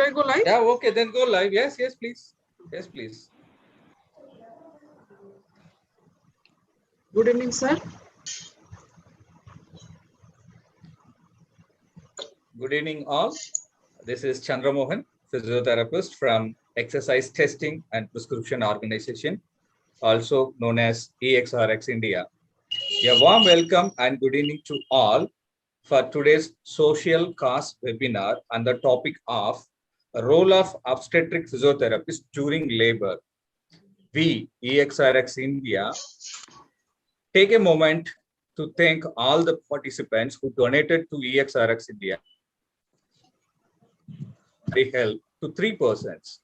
I go live? Yeah, okay, then go live. Yes, yes, please. Yes, please. Good evening, sir. Good evening, all. This is Chandra Mohan, physiotherapist from Exercise Testing and Prescription Organization, also known as ExRxIndia. A warm welcome and good evening to all for today's social cause webinar on the topic of role of obstetric physiotherapist during labor. We, ExRxIndia, take a moment to thank all the participants who donated to ExRxIndia. They help to 3 persons.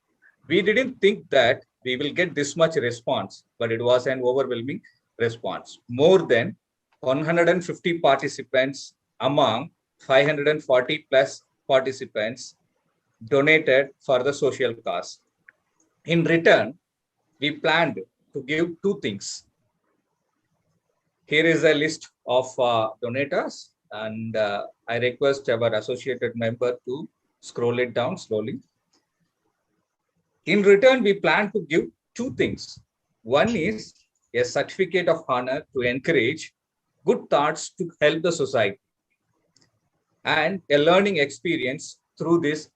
We didn't think that we will get this much response, but it was an overwhelming response. More than 150 participants among 540 plus participants donated for the social cause. In return, we planned to give 2 things. Here is a list of donators, and I request our associated member to scroll it down slowly. In return, we plan to give 2 things. One is a certificate of honor to encourage good thoughts to help the society, and a learning experience through this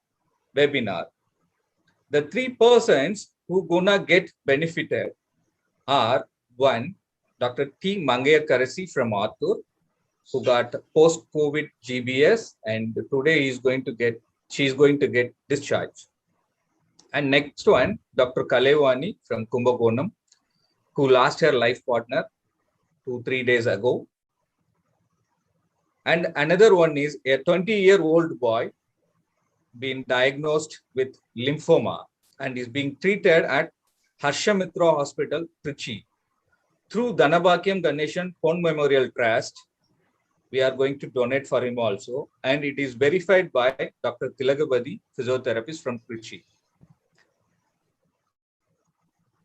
webinar. The 3 persons who gonna get benefited are: 1, Dr. T. Mangaya Karasi from Attur, who got post-COVID GBS, and today she's going to get discharged. And next one, Dr. Kalevani from Kumbakonam, who lost her life partner 2-3 days ago. And another one is a 20-year-old boy being diagnosed with lymphoma and is being treated at Harshamitra Hospital, Trichy. Through Dhanabhakyam Ganeshan Pon Memorial Trust, we are going to donate for him also. And it is verified by Dr. Tilagabadi, physiotherapist from Trichy.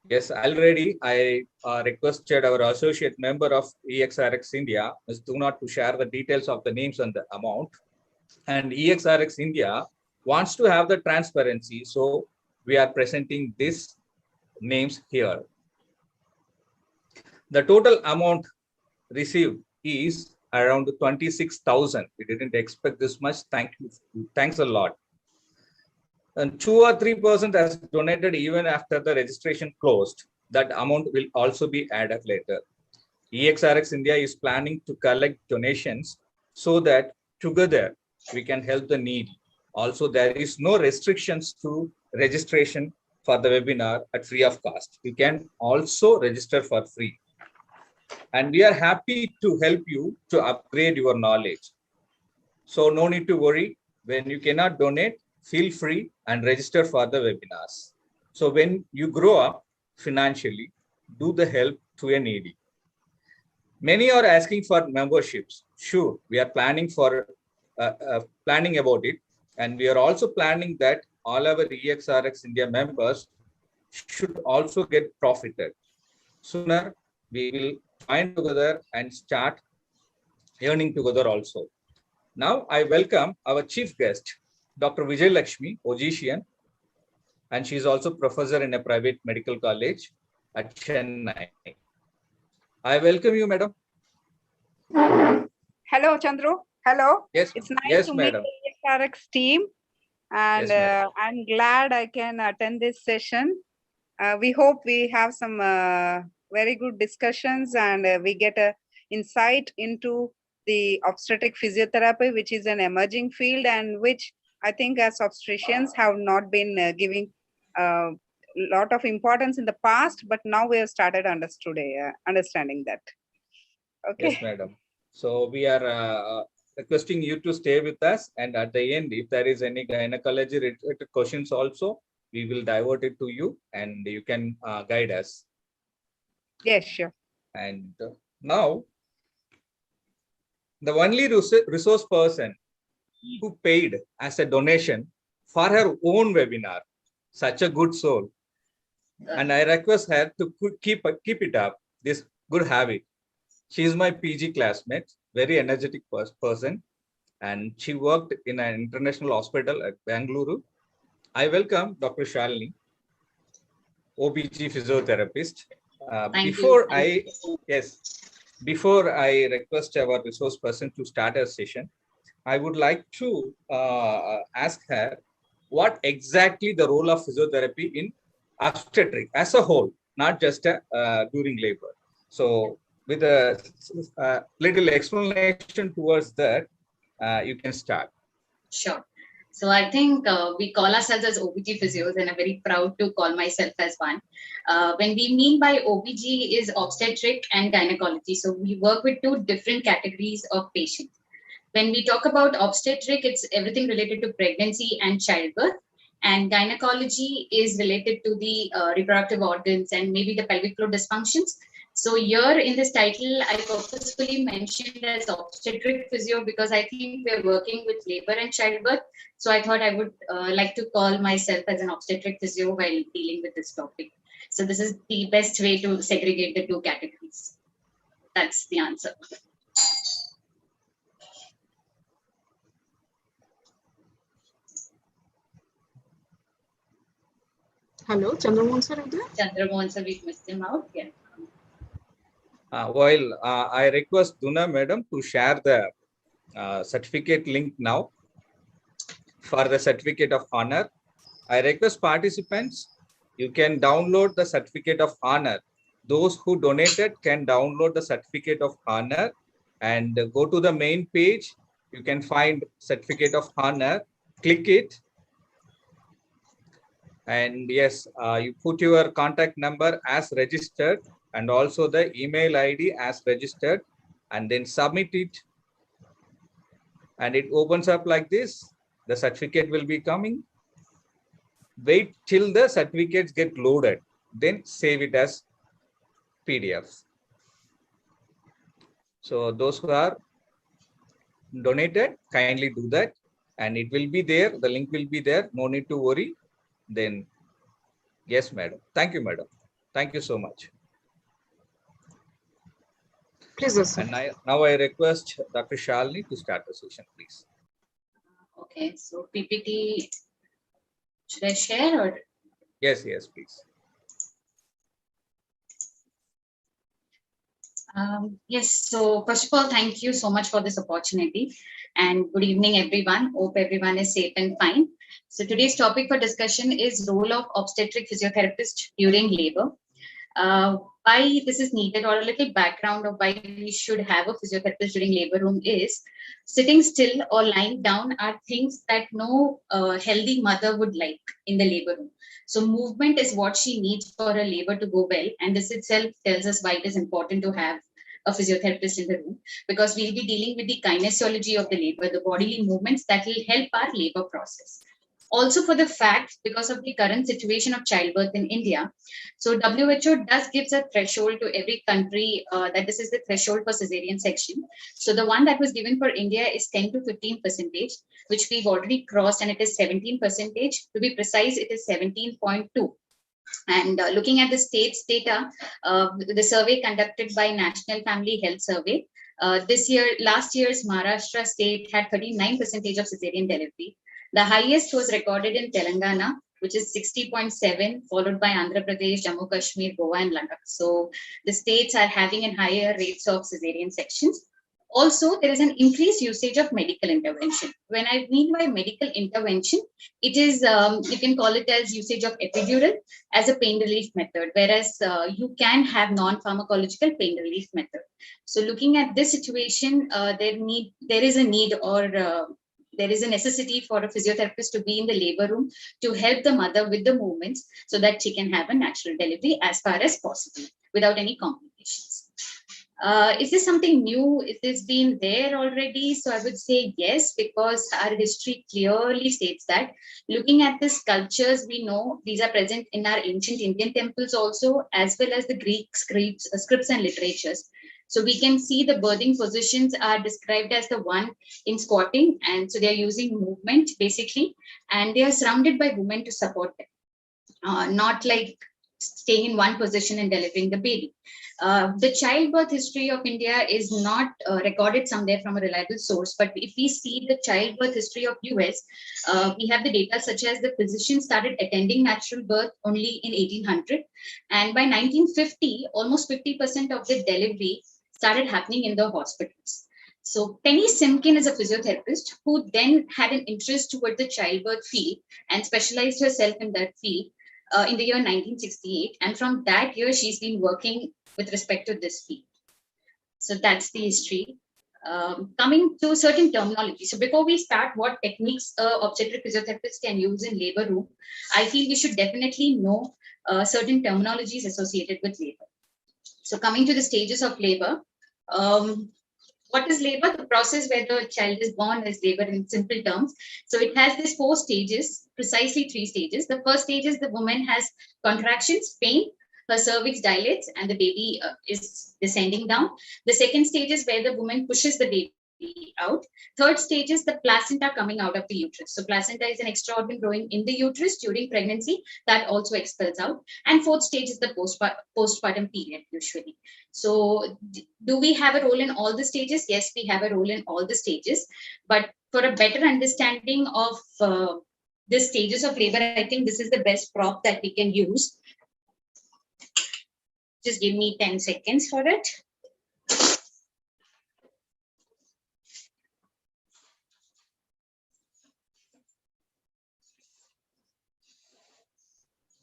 Yes, already I requested our associate member of ExRxIndia, Ms. Tuna, to share the details of the names and the amount. And ExRxIndia wants to have the transparency, so we are presenting these names here. The total amount received is around 26,000. We didn't expect this much. Thanks a lot. And 2 or 3% has donated even after the registration closed. That amount will also be added later. ExRxIndia is planning to collect donations so that together we can help the needy. Also, there is no restrictions to registration for the webinar at free of cost. You can also register for free. And we are happy to help you to upgrade your knowledge. So no need to worry. When you cannot donate, feel free and register for the webinars. So when you grow up financially, do the help to a needy. Many are asking for memberships. Sure, we are planning about it. And we are also planning that all our ExRxIndia members should also get profited. Sooner, we will join together and start earning together also. Now, I welcome our chief guest, Dr. Vijay Lakshmi, Ogician, and she is also professor in a private medical college at Chennai. I welcome you, madam. Hello, Chandru. Hello. Yes, it's nice yes, to madam. meet the ExRx team, and Yes, I'm glad I can attend this session. We hope we have some very good discussions, and we get a insight into the obstetric physiotherapy, which is an emerging field, and which I think as obstetricians have not been giving a lot of importance in the past, but now we have started understanding that. Okay. Yes, madam. So we are requesting you to stay with us, and at the end, if there is any gynecology related questions also, we will divert it to you and you can guide us. Yes, sure. And now, the only resource person who paid as a donation for her own webinar, such a good soul. And I request her to keep it up, this good habit. She is my PG classmate, very energetic person. And she worked in an international hospital at Bangalore. I welcome Dr. Shalini, OBG physiotherapist. Before I request our resource person to start a session, I would like to ask her what exactly the role of physiotherapy in obstetric as a whole, not just during labor. So with a little explanation towards that, you can start. Sure. So I think we call ourselves as OBG physios, and I'm very proud to call myself as one. When we mean by OBG is obstetric and gynecology. So we work with two different categories of patients. When we talk about obstetric, it's everything related to pregnancy and childbirth. And gynecology is related to the reproductive organs and maybe the pelvic floor dysfunctions. So here in this title, I purposefully mentioned as obstetric physio because I think we're working with labor and childbirth. So I thought I would like to call myself as an obstetric physio while dealing with this topic. So this is the best way to segregate the two categories. That's the answer. Hello, Chandramohan sir, are you there? Chandramohan sir, we missed him out. Yeah. While I request Duna madam to share the certificate link now for the certificate of honor. I request participants, you can download the certificate of honor. Those who donated can download the certificate of honor and go to the main page. You can find certificate of honor, click it. And yes, you put your contact number as registered and also the email ID as registered and then submit it. And it opens up like this. The certificate will be coming. Wait till the certificates get loaded, then save it as PDFs. So those who are donated, kindly do that. And it will be there. The link will be there. No need to worry. Then, yes, madam. Thank you, madam. Thank you so much. Please, sir. And now I request Dr. Shalini to start the session, please. Okay, so PPT, should I share or? Yes, please. Yes, so first of all, thank you so much for this opportunity and good evening, everyone. Hope everyone is safe and fine. So today's topic for discussion is role of obstetric physiotherapist during labor. Why this is needed or a little background of why we should have a physiotherapist during labor room is sitting still or lying down are things that no healthy mother would like in the labor room. So movement is what she needs for a labor to go well. And this itself tells us why it is important to have a physiotherapist in the room, because we'll be dealing with the kinesiology of the labor, the bodily movements that will help our labor process. Also for the fact, because of the current situation of childbirth in India, so WHO does gives a threshold to every country that this is the threshold for cesarean section. So the one that was given for India is 10 to 15%, which we've already crossed, and it is 17%. To be precise, it is 17.2. And looking at the state's data, the survey conducted by National Family Health Survey, last year's Maharashtra state had 39% of cesarean delivery. The highest was recorded in Telangana, which is 60.7, followed by Andhra Pradesh, Jammu Kashmir, Goa, and Ladakh. So the states are having a higher rates of cesarean sections. Also, there is an increased usage of medical intervention. When I mean by medical intervention, it is, you can call it as usage of epidural as a pain relief method, whereas you can have non-pharmacological pain relief method. So looking at this situation, there is a need or there is a necessity for a physiotherapist to be in the labor room to help the mother with the movements so that she can have a natural delivery as far as possible without any complications. Is this something new? Is this been there already? So I would say yes, because our history clearly states that. Looking at the sculptures, we know these are present in our ancient Indian temples also, as well as the Greek scripts and literatures. So we can see the birthing positions are described as the one in squatting. And so they're using movement basically, and they are surrounded by women to support them. Not like staying in one position and delivering the baby. The childbirth history of India is not recorded somewhere from a reliable source, but if we see the childbirth history of US, we have the data such as the physicians started attending natural birth only in 1800, and by 1950, almost 50% of the delivery started happening in the hospitals. So Penny Simkin is a physiotherapist who then had an interest toward the childbirth field and specialized herself in that field in the year 1968. And from that year, she's been working with respect to this field. So that's the history. Coming to certain terminology. So before we start, what techniques obstetric physiotherapists can use in labor room, I feel we should definitely know certain terminologies associated with labor. So coming to the stages of labor, what is labor? The process where the child is born is labor in simple terms. So it has these 4 stages, precisely 3 stages. The first stage is the woman has contractions, pain, her cervix dilates, and the baby is descending down. The second stage is where the woman pushes the baby out. Third stage is the placenta coming out of the uterus. So placenta is an extra organ growing in the uterus during pregnancy that also expels out. And fourth stage is the postpartum period usually. So do we have a role in all the stages? Yes, we have a role in all the stages. But for a better understanding of the stages of labor, I think this is the best prop that we can use. Just give me 10 seconds for it.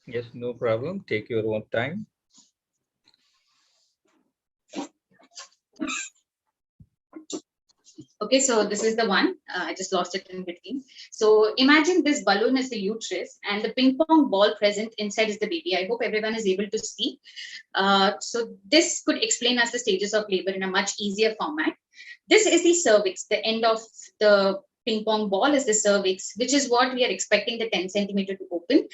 Yes, no problem. Take your own time. Okay, so this is the one. I just lost it in between. So imagine this balloon is the uterus and the ping pong ball present inside is the baby. I hope everyone is able to see. So this could explain us the stages of labor in a much easier format. This is the cervix. The end of the ping pong ball is the cervix, which is what we are expecting the 10 centimeter to open.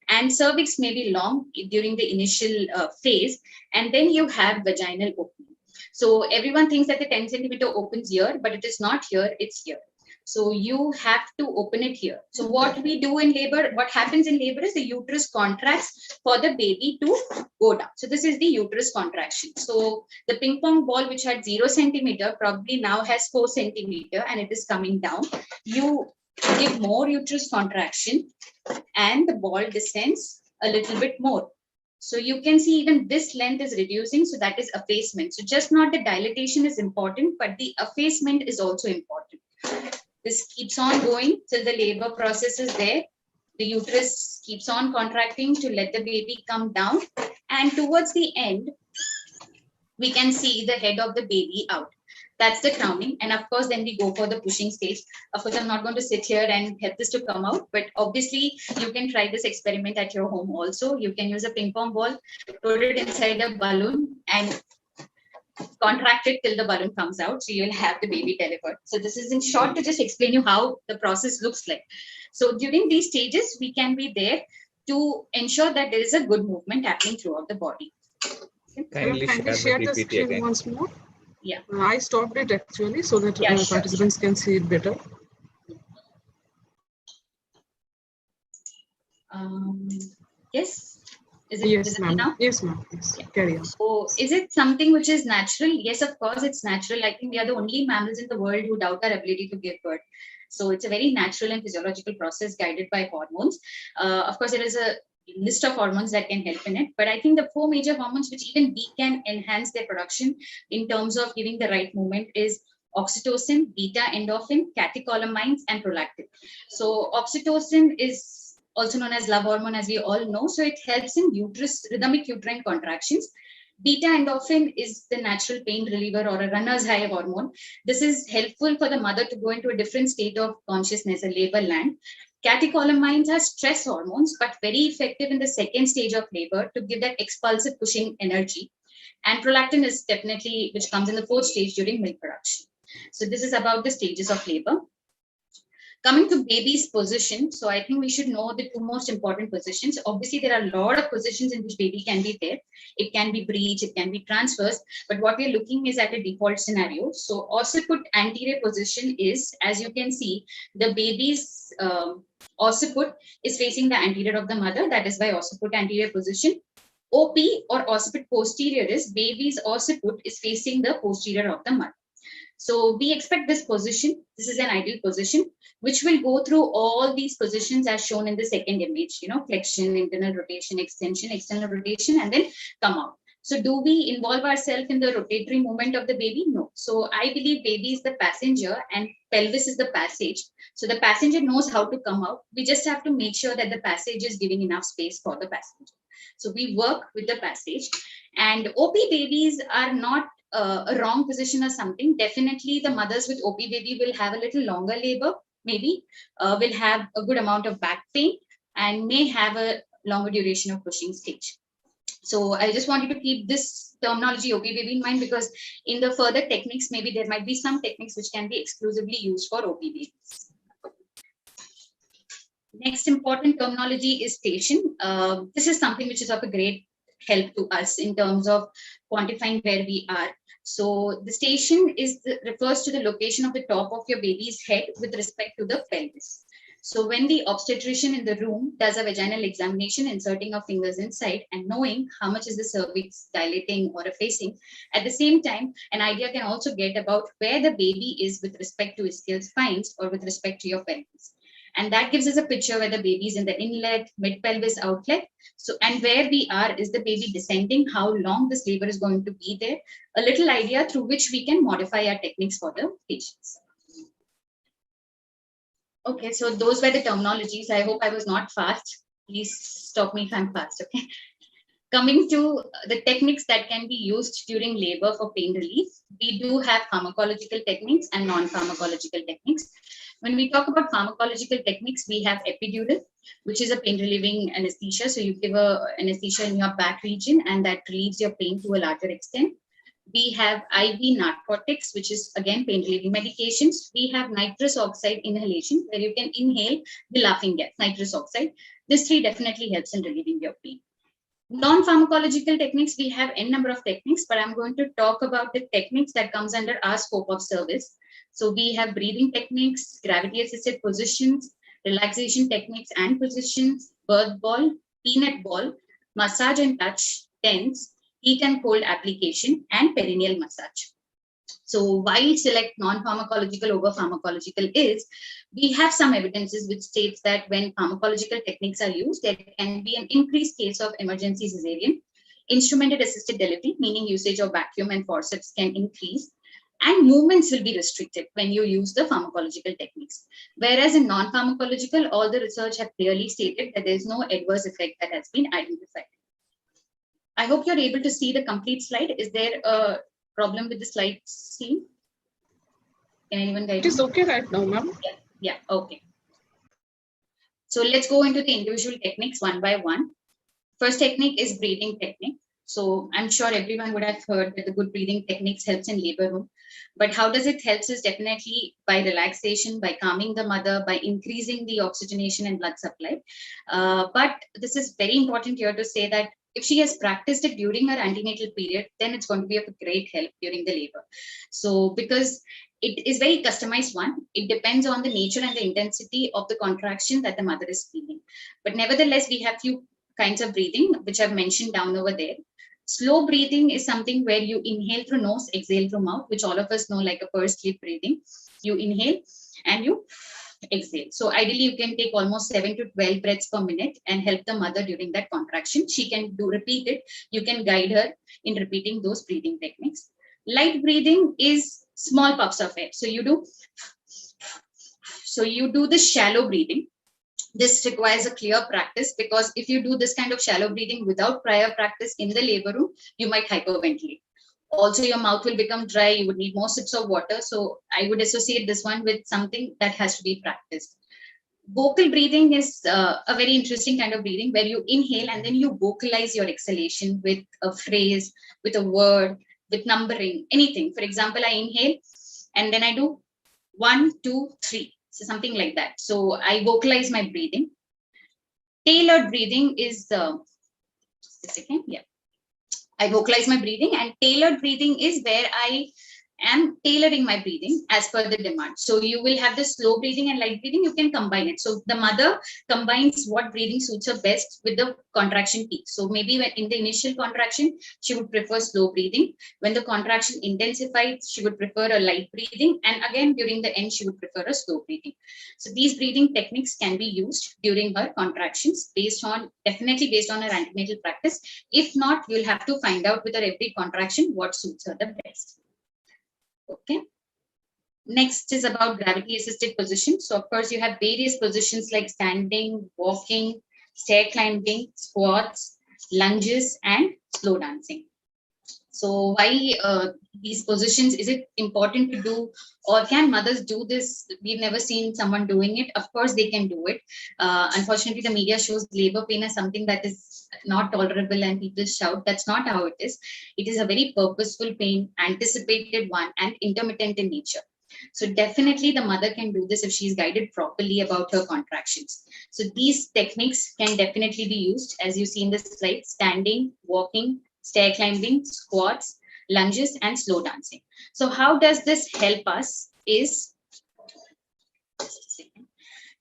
And cervix may be long during the initial phase. And then you have vaginal opening. So everyone thinks that the 10 centimeter opens here, but it is not here, it's here. So you have to open it here. So what we do in labor, what happens in labor is the uterus contracts for the baby to go down. So this is the uterus contraction. So the ping pong ball, which had 0 centimeter, probably now has 4 centimeter and it is coming down. You give more uterus contraction and the ball descends a little bit more. So you can see even this length is reducing. So that is effacement. So just not the dilatation is important, but the effacement is also important. This keeps on going till the labor process is there. The uterus keeps on contracting to let the baby come down. And towards the end, we can see the head of the baby out. That's the crowning. And of course, then we go for the pushing stage. Of course, I'm not going to sit here and help this to come out, but obviously you can try this experiment at your home also. You can use a ping pong ball, put it inside a balloon and contract it till the balloon comes out. So you'll have the baby delivered. So this is in short to just explain you how the process looks like. So during these stages, we can be there to ensure that there is a good movement happening throughout the body. Kindly Kindly share share the the PPT screen again. once more. Yeah. I stopped it actually so that Yeah, sure, participants can see it better. Yes. Is it Yes, visible ma'am. now? Yes, ma'am. Yes. Yeah. Carry on. So is it something which is natural? Yes, of course, it's natural. I think we are the only mammals in the world who doubt our ability to give birth. So it's a very natural and physiological process guided by hormones. Of course, there is a list of hormones that can help in it. But I think the 4 major hormones which even we can enhance their production in terms of giving the right movement is oxytocin, beta endorphin, catecholamines, and prolactin. So oxytocin is also known as love hormone, as we all know. So it helps in rhythmic uterine contractions. Beta endorphin is the natural pain reliever or a runner's high hormone. This is helpful for the mother to go into a different state of consciousness, a labor land. Catecholamines are stress hormones, but very effective in the second stage of labor to give that expulsive pushing energy. And prolactin is definitely, which comes in the 4th stage during milk production. So this is about the stages of labor. Coming to baby's position, so I think we should know the 2 most important positions. Obviously, there are a lot of positions in which baby can be there. It can be breech, it can be transverse, but what we're looking is at a default scenario. So occiput anterior position is, as you can see, the baby's occiput is facing the anterior of the mother. That is by occiput anterior position. OP or occiput posterioris, baby's occiput is facing the posterior of the mother. So we expect this position, this is an ideal position, which will go through all these positions as shown in the second image, flexion, internal rotation, extension, external rotation, and then come out. So do we involve ourselves in the rotatory movement of the baby? No. So I believe baby is the passenger and pelvis is the passage. So the passenger knows how to come out. We just have to make sure that the passage is giving enough space for the passenger. So we work with the passage, and OP babies are not a wrong position or something. Definitely the mothers with OP baby will have a little longer labor, maybe will have a good amount of back pain and may have a longer duration of pushing stage. So I just wanted to keep this terminology OP baby in mind, because in the further techniques, maybe there might be some techniques which can be exclusively used for OP babies. Next important terminology is station. This is something which is of a great help to us in terms of quantifying where we are. So the station refers to the location of the top of your baby's head with respect to the pelvis. So when the obstetrician in the room does a vaginal examination, inserting of fingers inside and knowing how much is the cervix dilating or effacing, at the same time, an idea can also get about where the baby is with respect to ischial spines or with respect to your pelvis. And that gives us a picture where the baby is in the inlet, mid-pelvis outlet. So, and where we are, is the baby descending, how long this labor is going to be there, a little idea through which we can modify our techniques for the patients. Okay, so those were the terminologies. I hope I was not fast. Please stop me if I'm fast, okay? Coming to the techniques that can be used during labor for pain relief, we do have pharmacological techniques and non-pharmacological techniques. When we talk about pharmacological techniques, we have epidural, which is a pain relieving anesthesia. So you give a anesthesia in your back region and that relieves your pain to a larger extent. We have IV narcotics, which is again pain relieving medications. We have nitrous oxide inhalation, where you can inhale the laughing gas, nitrous oxide. This three definitely helps in relieving your pain. Non-pharmacological techniques, we have n number of techniques, but I'm going to talk about the techniques that comes under our scope of service. So we have breathing techniques, gravity-assisted positions, relaxation techniques and positions, birth ball, peanut ball, massage and touch, TENS, heat and cold application, and perineal massage. So why select non-pharmacological over pharmacological is, we have some evidences which states that when pharmacological techniques are used, there can be an increased case of emergency cesarean. Instrumented assisted delivery, meaning usage of vacuum and forceps, can increase, and movements will be restricted when you use the pharmacological techniques. Whereas in non-pharmacological, all the research have clearly stated that there is no adverse effect that has been identified. I hope you're able to see the complete slide. Is there a problem with the slide scene? Can anyone guide me? It is okay right now, ma'am. Yeah, okay. So let's go into the individual techniques one by one. First technique is breathing technique. So I'm sure everyone would have heard that the good breathing techniques helps in labor room. But how does it help is definitely by relaxation, by calming the mother, by increasing the oxygenation and blood supply. But this is very important here to say that if she has practiced it during her antenatal period, then it's going to be of great help during the labor. So because it is very customized one, it depends on the nature and the intensity of the contraction that the mother is feeling. But nevertheless, we have few kinds of breathing, which I've mentioned down over there. Slow breathing is something where you inhale through nose, exhale through mouth, which all of us know like a pursed lip breathing. You inhale and you exhale. So ideally, you can take almost 7 to 12 breaths per minute and help the mother during that contraction. She can repeat it. You can guide her in repeating those breathing techniques. Light breathing is small puffs of air. So you do the shallow breathing. This requires a clear practice, because if you do this kind of shallow breathing without prior practice in the labor room, you might hyperventilate. Also, your mouth will become dry. You would need more sips of water. So I would associate this one with something that has to be practiced. Vocal breathing is a very interesting kind of breathing where you inhale and then you vocalize your exhalation with a phrase, with a word, with numbering, anything. For example, I inhale and then I do 1, 2, 3. So something like that. So I vocalize my breathing. Tailored breathing is I vocalize my breathing, and tailored breathing is where I am tailoring my breathing as per the demand. So you will have the slow breathing and light breathing, you can combine it. So the mother combines what breathing suits her best with the contraction peak. So maybe when in the initial contraction, she would prefer slow breathing. When the contraction intensifies, she would prefer a light breathing. And again, during the end, she would prefer a slow breathing. So these breathing techniques can be used during her contractions definitely based on her antenatal practice. If not, you'll have to find out with her every contraction what suits her the best. Okay. Next is about gravity assisted position. So of course you have various positions like standing, walking, stair climbing, squats, lunges, and slow dancing. So why these positions, is it important to do, or can mothers do this? We've never seen someone doing it. Of course they can do it. Unfortunately, the media shows labor pain as something that is not tolerable and people shout. That's not how it is. It is a very purposeful pain, anticipated one, and intermittent in nature. So definitely the mother can do this if she's guided properly about her contractions. So these techniques can definitely be used, as you see in this slide: standing, walking, stair climbing, squats, lunges, and slow dancing. So how does this help us is,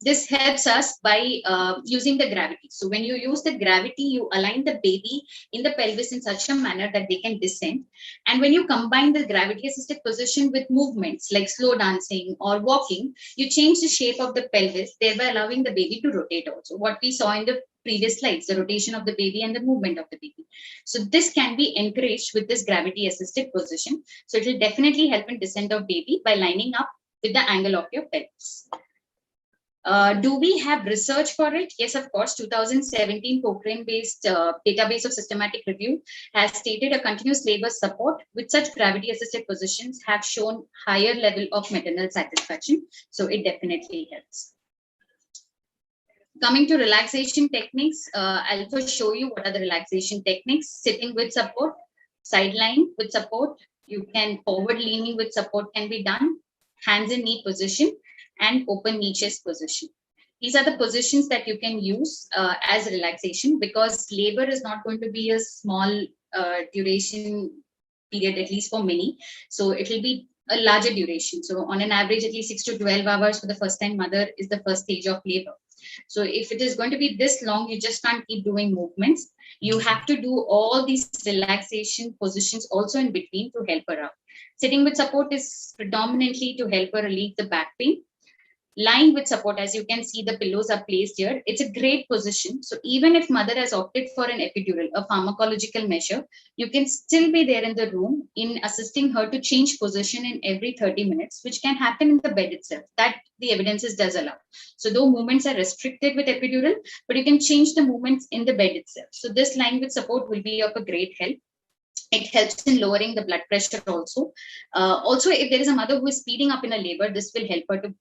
this helps us by using the gravity. So when you use the gravity, you align the baby in the pelvis in such a manner that they can descend. And when you combine the gravity assisted position with movements like slow dancing or walking, you change the shape of the pelvis, thereby allowing the baby to rotate also. What we saw in the previous slides, the rotation of the baby and the movement of the baby. So this can be encouraged with this gravity assisted position. So it will definitely help in descent of baby by lining up with the angle of your pelvis. Do we have research for it? Yes, of course. 2017 Cochrane-based database of systematic review has stated a continuous labor support with such gravity-assisted positions have shown higher level of maternal satisfaction. So it definitely helps. Coming to relaxation techniques, I'll first show you what are the relaxation techniques. Sitting with support, side lying with support. You can forward leaning with support can be done. Hands in knee position, and open knee chest position. These are the positions that you can use as relaxation, because labor is not going to be a small duration period, at least for many. So it will be a larger duration. So on an average, at least 6 to 12 hours for the first time mother is the first stage of labor. So if it is going to be this long, you just can't keep doing movements. You have to do all these relaxation positions also in between to help her out. Sitting with support is predominantly to help her relieve the back pain. Lying with support, as you can see, the pillows are placed here. It's a great position. So even if mother has opted for an epidural, a pharmacological measure, you can still be there in the room in assisting her to change position in every 30 minutes, which can happen in the bed itself. That the evidences does allow. So though movements are restricted with epidural, but you can change the movements in the bed itself. So this lying with support will be of a great help. It helps in lowering the blood pressure also. Also, if there is a mother who is speeding up in a labor, this will help her to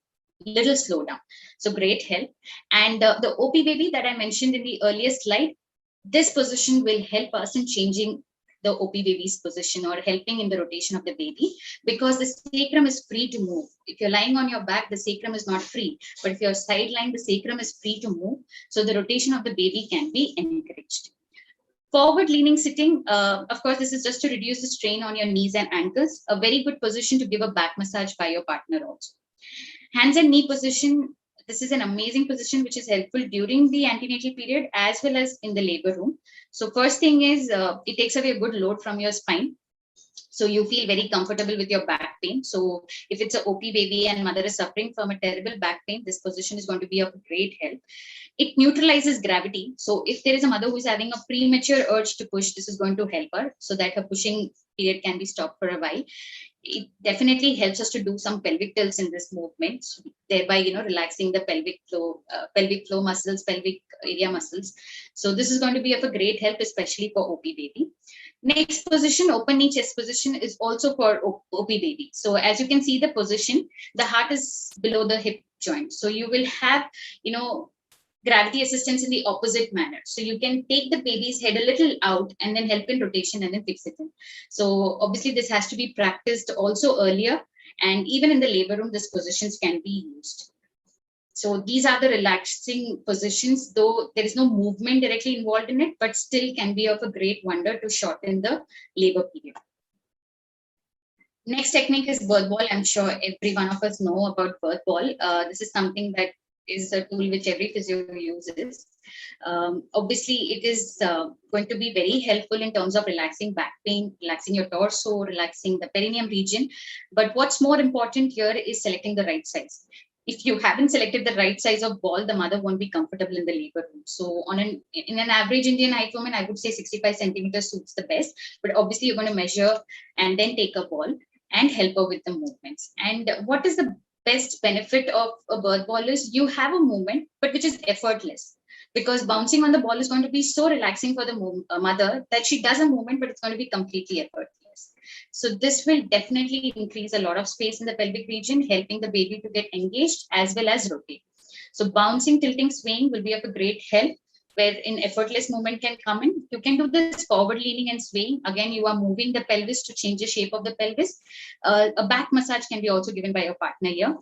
little slow down. So great help. And the OP baby that I mentioned in the earlier slide, this position will help us in changing the OP baby's position or helping in the rotation of the baby, because the sacrum is free to move. If you're lying on your back, the sacrum is not free. But if you're side lying, the sacrum is free to move. So the rotation of the baby can be encouraged. Forward leaning sitting, of course, this is just to reduce the strain on your knees and ankles. A very good position to give a back massage by your partner also. Hands and knee position, this is an amazing position which is helpful during the antenatal period as well as in the labor room. So first thing is, it takes away a good load from your spine. So you feel very comfortable with your back pain. So if it's an OP baby and mother is suffering from a terrible back pain, this position is going to be of great help. It neutralizes gravity. So if there is a mother who is having a premature urge to push, this is going to help her so that her pushing period can be stopped for a while. It definitely helps us to do some pelvic tilts in this movement, thereby, relaxing the pelvic flow muscles, pelvic area muscles. So this is going to be of a great help, especially for OP baby. Next position, open knee chest position, is also for OP baby. So as you can see the position, the heart is below the hip joint. So you will have, gravity assistance in the opposite manner. So you can take the baby's head a little out and then help in rotation and then fix it in. So obviously this has to be practiced also earlier, and even in the labor room, these positions can be used. So these are the relaxing positions, though there is no movement directly involved in it, but still can be of a great wonder to shorten the labor period. Next technique is birth ball. I'm sure every one of us know about birth ball. This is something that is a tool which every physio uses. Obviously, it is going to be very helpful in terms of relaxing back pain, relaxing your torso, relaxing the perineum region. But what's more important here is selecting the right size. If you haven't selected the right size of ball, the mother won't be comfortable in the labor room. So in an average Indian height woman, I would say 65 centimeters suits the best. But obviously, you're going to measure and then take a ball and help her with the movements. And what is the best benefit of a birth ball is you have a movement, but which is effortless, because bouncing on the ball is going to be so relaxing for the mother that she does a movement, but it's going to be completely effortless. So this will definitely increase a lot of space in the pelvic region, helping the baby to get engaged as well as rotate. So bouncing, tilting, swaying will be of a great help, where in effortless movement can come in. You can do this forward leaning and swaying. Again, you are moving the pelvis to change the shape of the pelvis. A back massage can be also given by your partner here.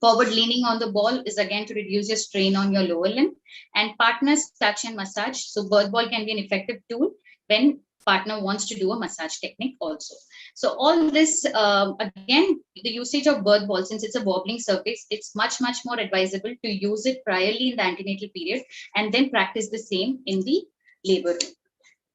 Forward leaning on the ball is again to reduce your strain on your lower limb. And partner's touch and massage. So birth ball can be an effective tool when partner wants to do a massage technique also. So all this, again, the usage of birth ball, since it's a wobbling surface, it's much more advisable to use it priorly in the antenatal period and then practice the same in the labor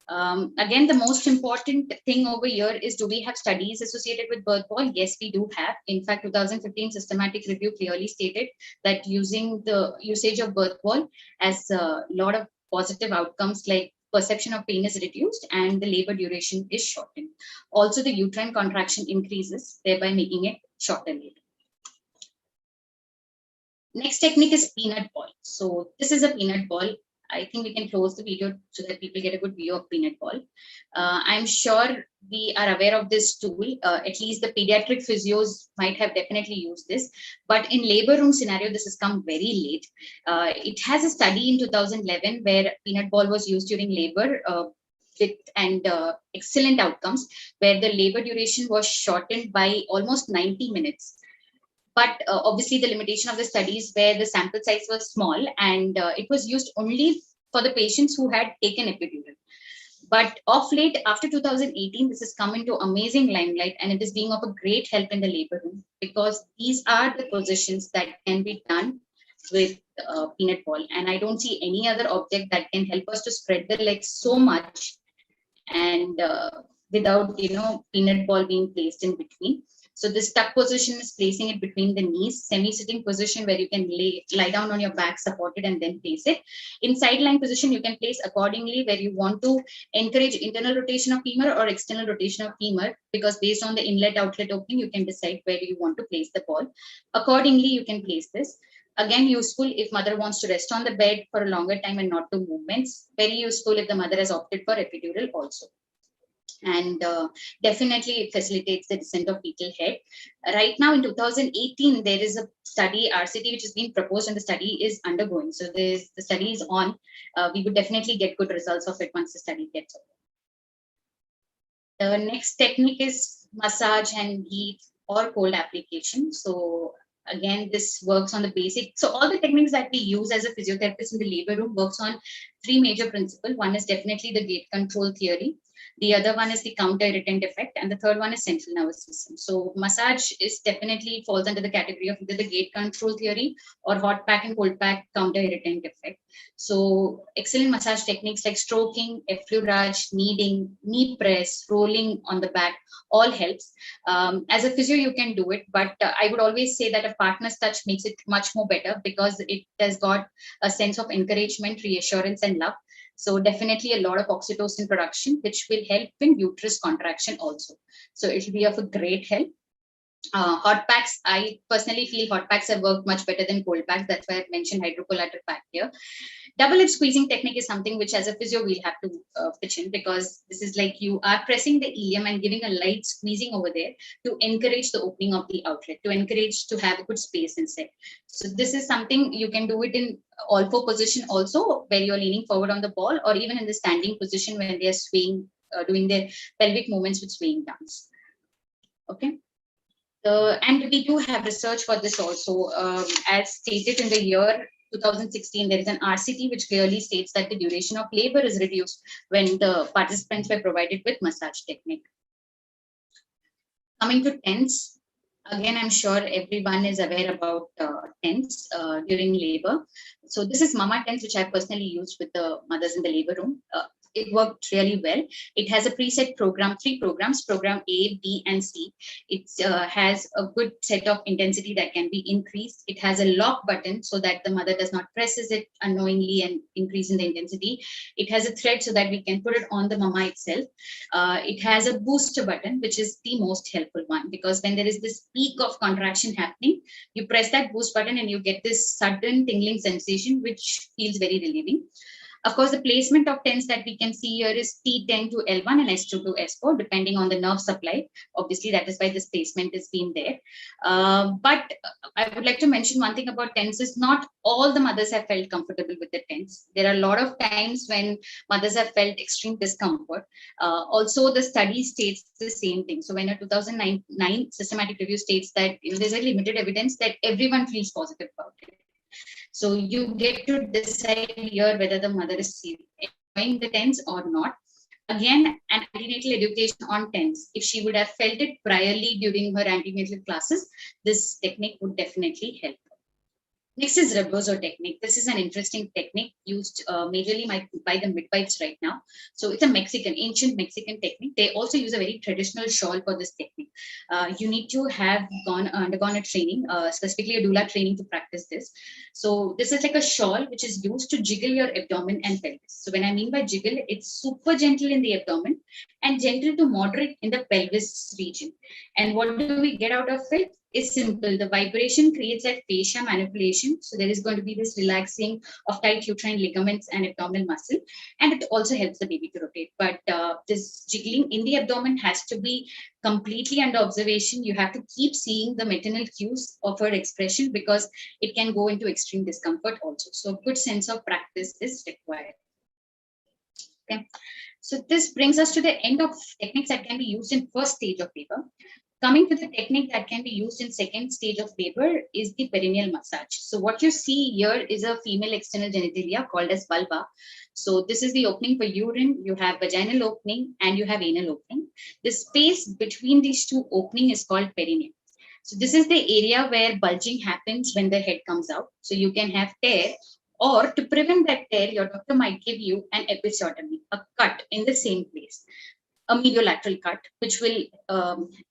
room. Again, the most important thing over here is, do we have studies associated with birth ball? Yes, we do have. In fact, 2015 systematic review clearly stated that using the usage of birth ball has a lot of positive outcomes, like perception of pain is reduced and the labor duration is shortened. Also, the uterine contraction increases, thereby making it shorter labor. Next technique is peanut ball. So this is a peanut ball. I think we can close the video so that people get a good view of peanut ball. I'm sure we are aware of this tool. At least the pediatric physios might have definitely used this. But in labor room scenario, this has come very late. It has a study in 2011 where peanut ball was used during labor and excellent outcomes, where the labor duration was shortened by almost 90 minutes. But obviously, the limitation of the studies where the sample size was small and it was used only for the patients who had taken epidural. But of late, after 2018, this has come into amazing limelight and it is being of a great help in the labor room, because these are the positions that can be done with peanut ball. And I don't see any other object that can help us to spread the legs so much and without, peanut ball being placed in between. So this tuck position is placing it between the knees, semi-sitting position where you can lie down on your back supported and then place it. In side lying position, you can place accordingly where you want to encourage internal rotation of femur or external rotation of femur, because based on the inlet outlet opening, you can decide where you want to place the ball. Accordingly, you can place this. Again, useful if mother wants to rest on the bed for a longer time and not do movements. Very useful if the mother has opted for epidural also. And definitely it facilitates the descent of fetal head. Right now in 2018, there is a study, RCT, which is being proposed and the study is undergoing. So the study is on. We would definitely get good results of it once the study gets over. The next technique is massage and heat or cold application. So again, this works on the basic. So all the techniques that we use as a physiotherapist in the labor room works on three major principles. One is definitely the gate control theory. The other one is the counter-irritant effect, and the third one is central nervous system. So massage is definitely falls under the category of either the gate control theory or hot pack and cold pack counter-irritant effect. So excellent massage techniques like stroking, effleurage, kneading, knee press, rolling on the back, all helps. As a physio, you can do it, but I would always say that a partner's touch makes it much more better, because it has got a sense of encouragement, reassurance, and love. So definitely a lot of oxytocin production, which will help in uterus contraction also. So it will be of a great help. Hot packs, I personally feel hot packs have worked much better than cold packs. That's why I've mentioned hydrocollateral pack here. Double lip squeezing technique is something which as a physio we'll have to pitch in, because this is like you are pressing the ileum and giving a light squeezing over there to encourage the opening of the outlet, to encourage to have a good space inside. So this is something you can do it in all four position also, where you're leaning forward on the ball, or even in the standing position when they're swaying, doing their pelvic movements with swaying downs. Okay. And we do have research for this also. As stated in the year 2016, there is an RCT which clearly states that the duration of labor is reduced when the participants were provided with massage technique. Coming to TENS, again, I'm sure everyone is aware about TENS during labor. So this is Mama TENS, which I personally used with the mothers in the labor room. It worked really well. It has a preset program, 3 programs, program A, B, and C. It has a good set of intensity that can be increased. It has a lock button so that the mother does not presses it unknowingly and increase in the intensity. It has a thread so that we can put it on the mama itself. It has a booster button, which is the most helpful one, because when there is this peak of contraction happening, you press that boost button and you get this sudden tingling sensation, which feels very relieving. Of course, the placement of TENS that we can see here is T10 to L1 and S2 to S4, depending on the nerve supply. Obviously, that is why this placement has been there. But I would like to mention one thing about TENS is not all the mothers have felt comfortable with the TENS. There are a lot of times when mothers have felt extreme discomfort. Also, the study states the same thing. So when a 2009 systematic review states that there's very limited evidence that everyone feels positive about it. So you get to decide here whether the mother is enjoying the TENS or not. Again, an antenatal education on TENS. If she would have felt it priorly during her antenatal classes, this technique would definitely help. Next is Rebozo technique. This is an interesting technique used majorly by the midwives right now. So it's a ancient Mexican technique. They also use a very traditional shawl for this technique. You need to have undergone a training, specifically a doula training to practice this. So this is like a shawl which is used to jiggle your abdomen and pelvis. So when I mean by jiggle, it's super gentle in the abdomen and gentle to moderate in the pelvis region. And what do we get out of it? Is simple. The vibration creates that fascia manipulation. So there is going to be this relaxing of tight uterine ligaments and abdominal muscle. And it also helps the baby to rotate. But this jiggling in the abdomen has to be completely under observation. You have to keep seeing the maternal cues of her expression because it can go into extreme discomfort also. So good sense of practice is required. Okay. So this brings us to the end of techniques that can be used in first stage of labor. Coming to the technique that can be used in second stage of labor is the perineal massage. So what you see here is a female external genitalia called as vulva. So this is the opening for urine. You have vaginal opening and you have anal opening. The space between these two openings is called perineal. So this is the area where bulging happens when the head comes out. So you can have tear, or to prevent that tear, your doctor might give you an episiotomy, a cut in the same place, a mediolateral cut, which will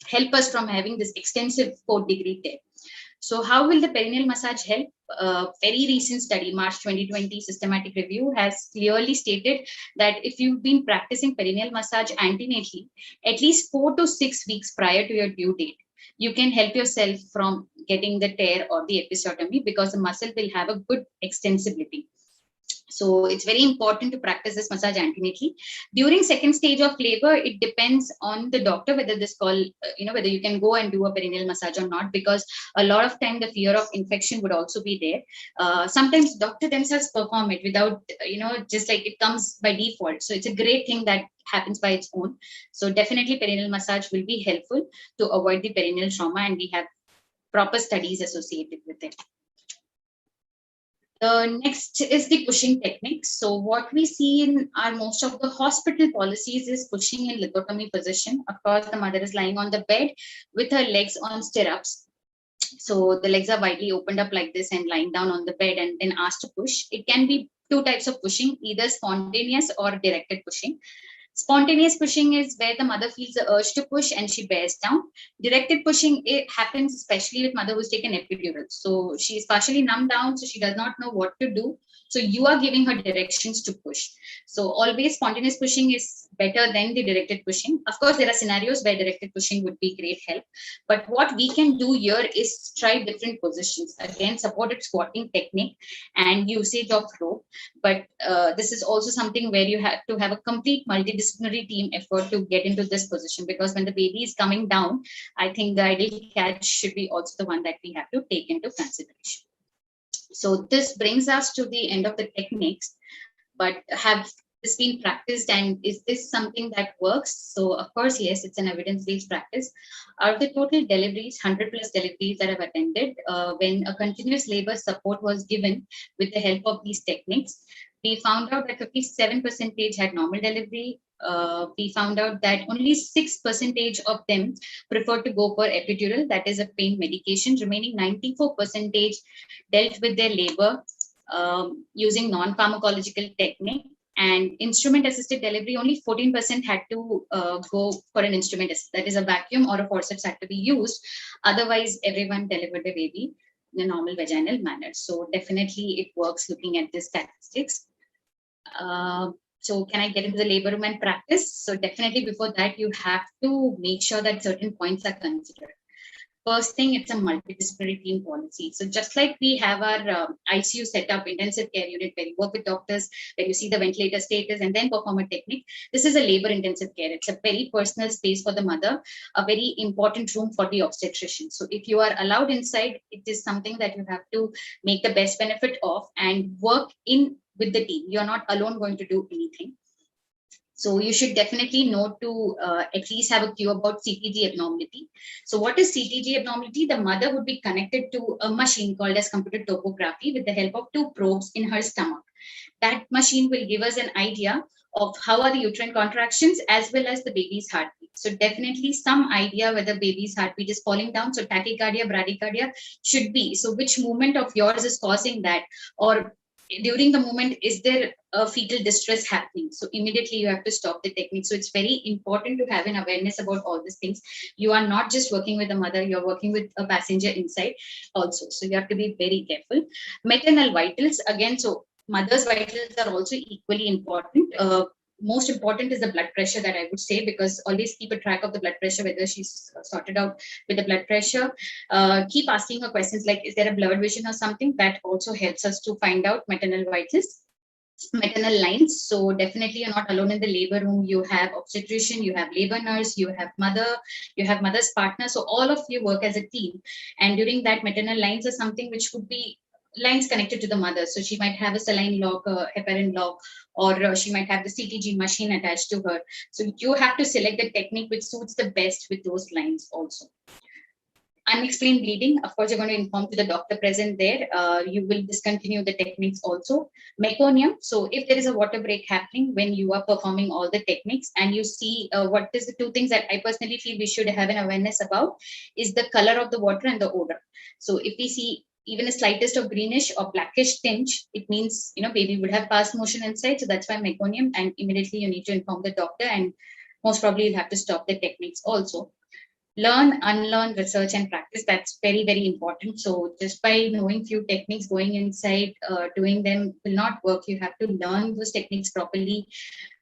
help us from having this extensive 4-degree tear. So how will the perineal massage help? Very recent study, March 2020 systematic review has clearly stated that if you've been practicing perineal massage antenatally, at least 4 to 6 weeks prior to your due date, you can help yourself from getting the tear or the episiotomy because the muscle will have a good extensibility. So it's very important to practice this massage antenatally. During second stage of labor, it depends on the doctor whether this call, whether you can go and do a perineal massage or not, because a lot of time the fear of infection would also be there. Sometimes doctor themselves perform it without, just like it comes by default. So it's a great thing that happens by its own. So definitely perineal massage will be helpful to avoid the perineal trauma, and we have proper studies associated with it. The next is the pushing technique. So what we see in our most of the hospital policies is pushing in lithotomy position. Of course, the mother is lying on the bed with her legs on stirrups. So the legs are widely opened up like this and lying down on the bed and then asked to push. It can be 2 types of pushing, either spontaneous or directed pushing. Spontaneous pushing is where the mother feels the urge to push and she bears down. Directed pushing, it happens especially with mother who's taken epidural. So she is partially numbed down, so she does not know what to do. So you are giving her directions to push. So always spontaneous pushing is better than the directed pushing. Of course, there are scenarios where directed pushing would be great help. But what we can do here is try different positions. Again, supported squatting technique and usage of rope. But this is also something where you have to have a complete multidisciplinary team effort to get into this position, because when the baby is coming down, I think the ideal catch should be also the one that we have to take into consideration. So this brings us to the end of the techniques, but have this been practiced and is this something that works? So of course, yes, it's an evidence-based practice. Out of the total deliveries, 100+ deliveries that I've attended, when a continuous labor support was given with the help of these techniques, We found out that 57% had normal delivery. We found out that only 6% of them preferred to go for epidural, that is a pain medication. Remaining 94% dealt with their labor using non-pharmacological technique. And instrument-assisted delivery, only 14% had to go for an instrument, that is a vacuum or a forceps had to be used. Otherwise, everyone delivered the baby in a normal vaginal manner. So definitely it works looking at the statistics. So can I get into the labor room and practice? So definitely before that, you have to make sure that certain points are considered. First thing, it's a multidisciplinary team policy. So just like we have our ICU setup, intensive care unit, where you work with doctors, where you see the ventilator status and then perform a technique, this is a labor intensive care. It's a very personal space for the mother, a very important room for the obstetrician. So if you are allowed inside, it is something that you have to make the best benefit of and work in with the team. You're not alone going to do anything. So you should definitely know to at least have a cue about CTG abnormality. So what is CTG abnormality? The mother would be connected to a machine called as computed topography with the help of 2 probes in her stomach. That machine will give us an idea of how are the uterine contractions as well as the baby's heartbeat. So definitely some idea whether baby's heartbeat is falling down. So tachycardia, bradycardia should be. So which movement of yours is causing that, or during the moment, is there a fetal distress happening? So immediately you have to stop the technique. So it's very important to have an awareness about all these things. You are not just working with the mother, you're working with a passenger inside also. So you have to be very careful. Maternal vitals, again, so mother's vitals are also equally important. Most important is the blood pressure, that I would say, because always keep a track of the blood pressure, whether she's sorted out with the blood pressure. Keep asking her questions like, is there a blurred vision or something? That also helps us to find out maternal vitals. Maternal lines. So definitely you're not alone in the labor room. You have obstetrician, you have labor nurse, you have mother, you have mother's partner. So all of you work as a team. And during that, maternal lines are something which could be lines connected to the mother. So she might have a saline lock, a heparin lock, or she might have the CTG machine attached to her. So you have to select the technique which suits the best with those lines also. Unexplained bleeding, of course, you're going to inform to the doctor present there. You will discontinue the techniques also. Meconium, so if there is a water break happening when you are performing all the techniques and you see what is the 2 things that I personally feel we should have an awareness about is the color of the water and the odor. So if we see even a slightest of greenish or blackish tinge, it means, baby would have passed motion inside. So that's why meconium, and immediately you need to inform the doctor, and most probably you'll have to stop the techniques also. Learn, unlearn, research, and practice. That's very, very important. So just by knowing few techniques, going inside, doing them will not work. You have to learn those techniques properly,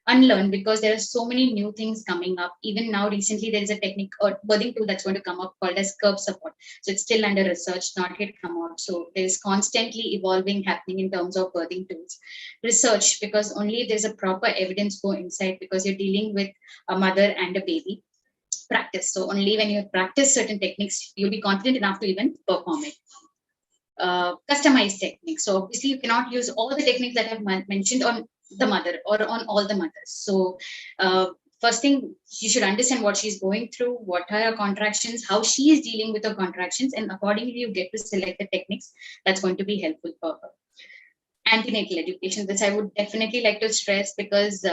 unlearn, because there are so many new things coming up. Even now, recently, there is a technique or birthing tool that's going to come up called as curve support. So it's still under research, not yet come out. So there is constantly evolving happening in terms of birthing tools. Research, because only if there's a proper evidence go inside, because you're dealing with a mother and a baby. Practice. So only when you practice certain techniques, you'll be confident enough to even perform it. Customized techniques. So obviously you cannot use all the techniques that I've mentioned on the mother or on all the mothers. So first thing, you should understand what she's going through, what are her contractions, how she is dealing with her contractions, and accordingly you get to select the techniques that's going to be helpful for her. Antenatal education. This I would definitely like to stress, because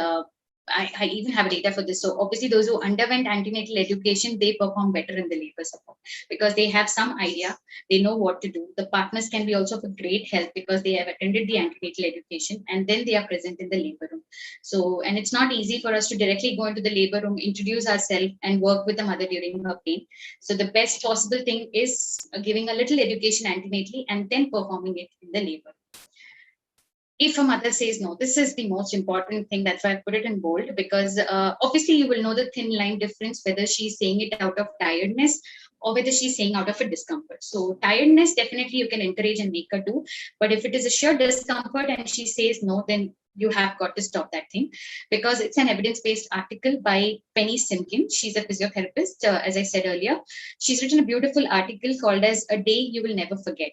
I even have data for this. So obviously those who underwent antenatal education, they perform better in the labor support because they have some idea, they know what to do. The partners can be also of great help because they have attended the antenatal education and then they are present in the labor room. So, and it's not easy for us to directly go into the labor room, introduce ourselves and work with the mother during her pain. So the best possible thing is giving a little education antenatally and then performing it in the labor. If a mother says no, this is the most important thing. That's why I put it in bold, because obviously you will know the thin line difference, whether she's saying it out of tiredness or whether she's saying out of a discomfort. So tiredness, definitely you can encourage and make her do. But if it is a sheer discomfort and she says no, then you have got to stop that thing, because it's an evidence-based article by Penny Simkin. She's a physiotherapist, as I said earlier. She's written a beautiful article called as A Day You Will Never Forget.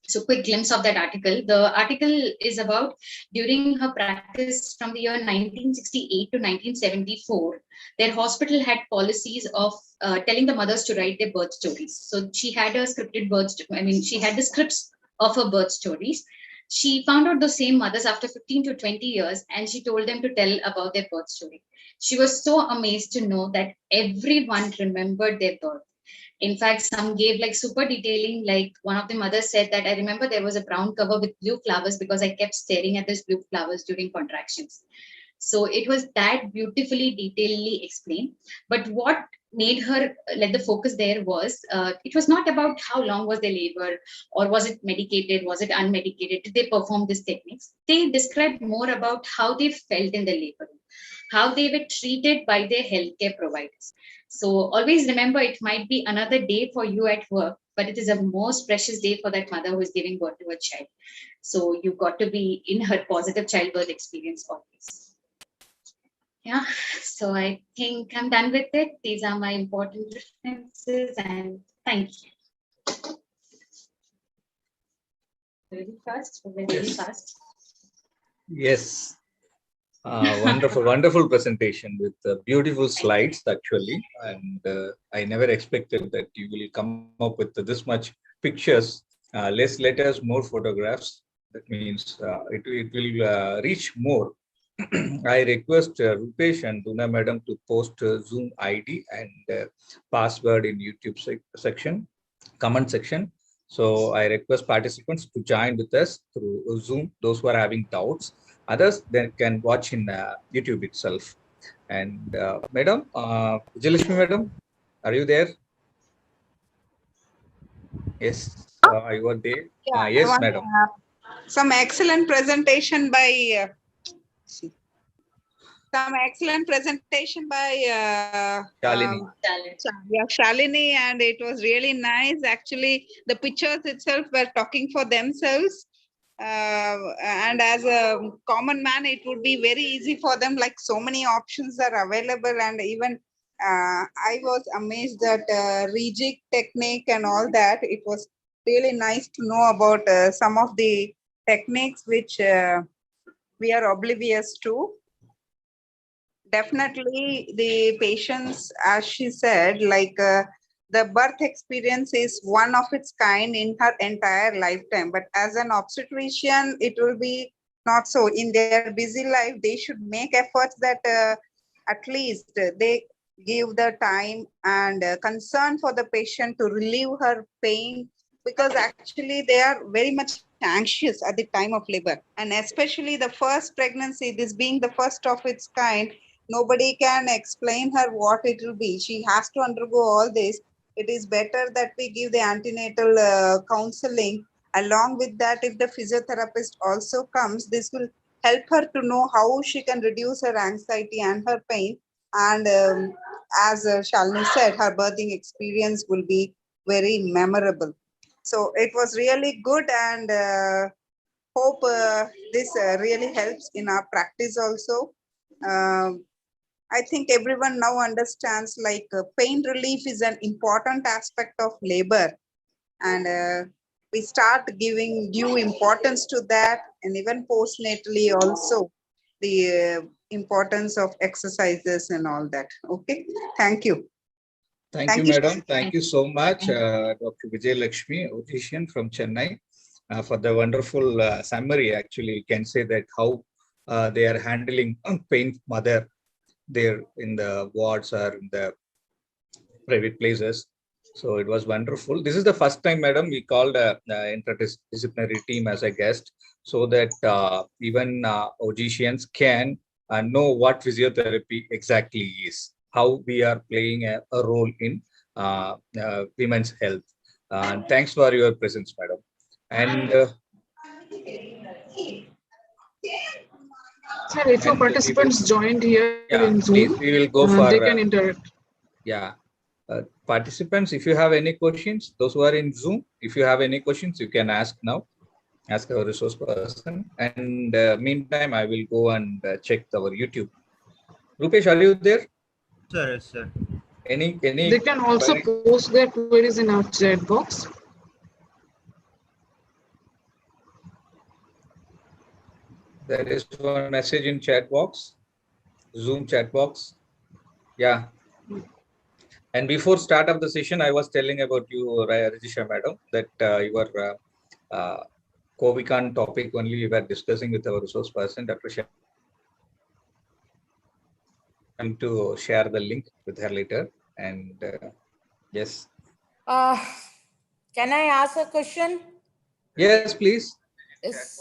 So quick glimpse of that article. The article is about during her practice from the year 1968 to 1974, their hospital had policies of telling the mothers to write their birth stories. So she had a scripted birth, she had the scripts of her birth stories. She found out those same mothers after 15 to 20 years, and she told them to tell about their birth story. She was so amazed to know that everyone remembered their birth. In fact, some gave like super detailing. Like one of the mothers said that I remember there was a brown cover with blue flowers because I kept staring at these blue flowers during contractions. So it was that beautifully, detailedly explained. But what made her let the focus there was it was not about how long was their labor, or was it medicated, was it unmedicated, did they perform these techniques. They described more about how they felt in the labor, how they were treated by their healthcare providers. So always remember, it might be another day for you at work, but it is a most precious day for that mother who is giving birth to a child. So you got to be in her positive childbirth experience always. Yeah, so I think I'm done with it. These are my important references, and thank you. Very fast, very fast. Yes. Wonderful presentation with beautiful slides actually, and I never expected that you will come up with this much pictures. Less letters, more photographs. That means it will reach more. I request Rupesh and Duna madam to post Zoom ID and password in YouTube section, comment section. So I request participants to join with us through Zoom. Those who are having doubts, others then can watch in YouTube itself. And madam, Vijayalakshmi madam, are you there? Yes, you are there. Yeah, Yes, madam. some excellent presentation by Shalini. Shalini, and it was really nice. Actually, the pictures itself were talking for themselves. And as a common man, it would be very easy for them, like so many options are available. And even I was amazed that rejig technique and all that. It was really nice to know about some of the techniques which we are oblivious to. Definitely the patients, as she said, like the birth experience is one of its kind in her entire lifetime. But as an obstetrician, it will be not so. In their busy life, they should make efforts that at least they give the time and concern for the patient to relieve her pain, because actually they are very much anxious at the time of labor. And especially the first pregnancy, this being the first of its kind, nobody can explain her what it will be. She has to undergo all this. It is better that we give the antenatal counseling. Along with that, if the physiotherapist also comes, this will help her to know how she can reduce her anxiety and her pain. And as Shalini said, her birthing experience will be very memorable. So it was really good, and hope this really helps in our practice also. I think everyone now understands like pain relief is an important aspect of labor, and we start giving due importance to that, and even postnatally also the importance of exercises and all that. Okay, thank you. Thank you, madam. Thank you so much, Dr. Vijayalakshmi, Otician from Chennai, for the wonderful summary. Actually, you can say that how they are handling pain mother there in the wards or in the private places. So it was wonderful. This is the first time, madam, we called a interdisciplinary team as a guest, so that even OGCians can know what physiotherapy exactly is, how we are playing a role in women's health. Thanks for your presence, madam. And Sir, if your participants joined here in Zoom, please, we will go for they can interact. Yeah. Participants, if you have any questions, those who are in Zoom, if you have any questions, you can ask now. Ask our resource person. And meantime, I will go and check our YouTube. Rupesh, are you there? Sir, yes, sir. Any? They can also post their queries in our chat box. There is one message in chat box, Zoom chat box. Yeah. And before start of the session, I was telling about you, Rajisha madam, that you are Covican topic only we were discussing with our resource person, Dr. Shalini. I'm going to share the link with her later. And yes. Can I ask a question? Yes, please. Is,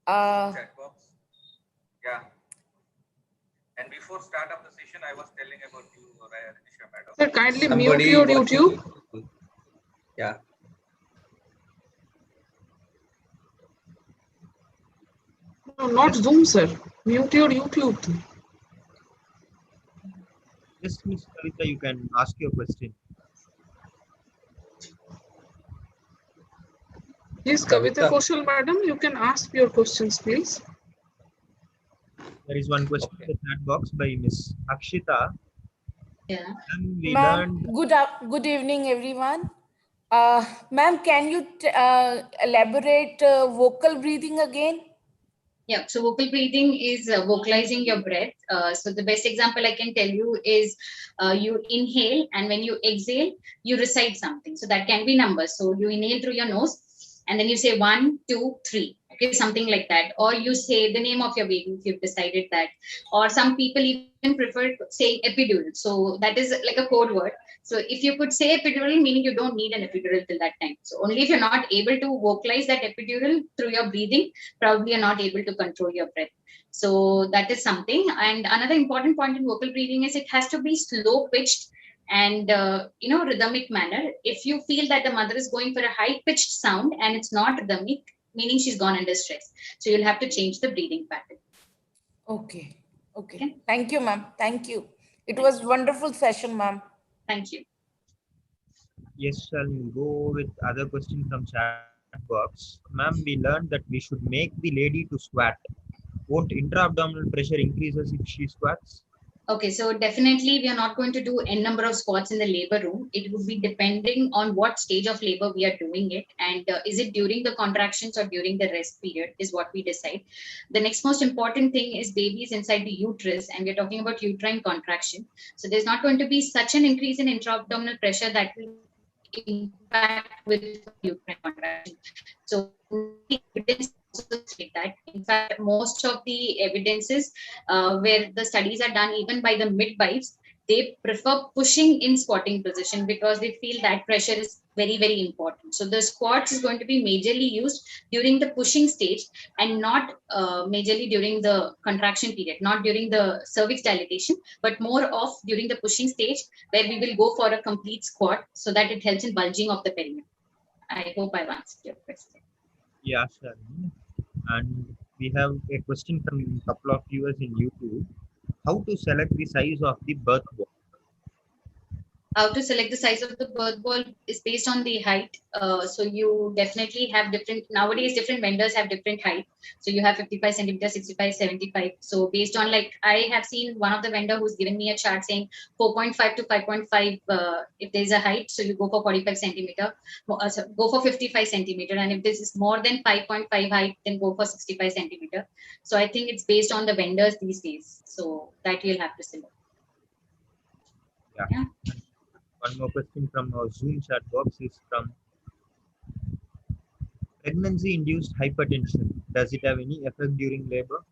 Chat box. Yeah. And before start of the session, I was telling about you, Nisha madam. Sir, kindly Somebody mute your watching. YouTube. Yeah. No, not Zoom, sir. Mute your YouTube. Yes, Ms. Kavita, you can ask your question. Yes, Kavita Kaushal, madam, you can ask your questions, please. There is one question in the chat box by Ms. Akshita. Yeah. ma'am, good evening, everyone. Ma'am, can you elaborate vocal breathing again? Yeah, so vocal breathing is vocalizing your breath. So the best example I can tell you is you inhale, and when you exhale, you recite something. So that can be numbers. So you inhale through your nose, and then you say 1, 2, 3. Okay, something like that. Or you say the name of your baby if you've decided that. Or some people even prefer saying epidural. So that is like a code word. So if you could say epidural, meaning you don't need an epidural till that time. So only if you're not able to vocalize that epidural through your breathing, probably you're not able to control your breath. So that is something. And another important point in vocal breathing is it has to be slow pitched and rhythmic manner. If you feel that the mother is going for a high pitched sound and it's not rhythmic, meaning she's gone under stress. So you'll have to change the breathing pattern. Okay. Thank you, ma'am. Thank you. It was wonderful session, ma'am. Thank you. Yes, shall we go with other question from chat box? Ma'am, we learned that we should make the lady to squat. Won't intra-abdominal pressure increases if she squats? Okay, so definitely we are not going to do n number of squats in the labor room. It would be depending on what stage of labor we are doing it, and is it during the contractions or during the rest period is what we decide. The next most important thing is babies inside the uterus, and we're talking about uterine contraction. So there's not going to be such an increase in intra-abdominal pressure that will impact with uterine contraction. So evidence say that. In fact, most of the evidences where the studies are done, even by the midwives, they prefer pushing in squatting position because they feel that pressure is very, very important. So the squats is going to be majorly used during the pushing stage and not majorly during the contraction period, not during the cervix dilatation, but more of during the pushing stage where we will go for a complete squat so that it helps in bulging of the perineum. I hope I've answered your question. Yeah, Shalini. And we have a question from a couple of viewers in YouTube. How to select the size of the birth ball? How to select the size of the birth ball is based on the height. So you definitely have nowadays different vendors have different height. So you have 55 centimeters, 65, 75. So based on, like, I have seen one of the vendor who's given me a chart saying 4.5 to 5.5 if there's a height. So you go for 45 centimeter, go for 55 centimeter. And if this is more than 5.5 height, then go for 65 centimeter. So I think it's based on the vendors these days. So that you'll have to select. Yeah. One more question from our Zoom chat box is from pregnancy-induced hypertension. Does it have any effect during labor?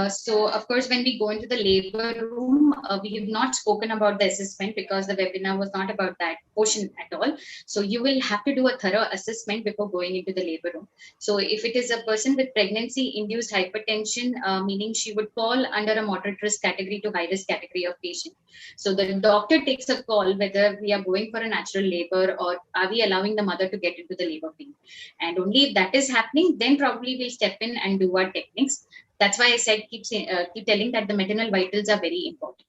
So, of course, when we go into the labor room, we have not spoken about the assessment because the webinar was not about that portion at all. So you will have to do a thorough assessment before going into the labor room. So if it is a person with pregnancy-induced hypertension, meaning she would fall under a moderate risk category to high risk category of patient. So the doctor takes a call whether we are going for a natural labor or are we allowing the mother to get into the labor pain. And only if that is happening, then probably we'll step in and do our techniques. That's why I said keep telling that the maternal vitals are very important.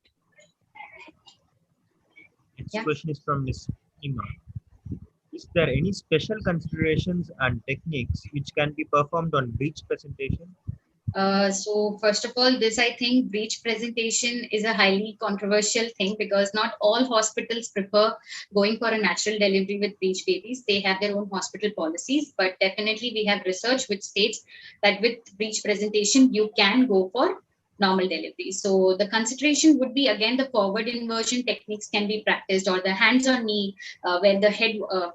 Next question is from Ms. Ima. Is there any special considerations and techniques which can be performed on breech presentation? So first of all, I think breech presentation is a highly controversial thing because not all hospitals prefer going for a natural delivery with breech babies. They have their own hospital policies, but definitely we have research which states that with breech presentation, you can go for normal delivery. So the consideration would be, again, the forward inversion techniques can be practiced, or the hands on knee where the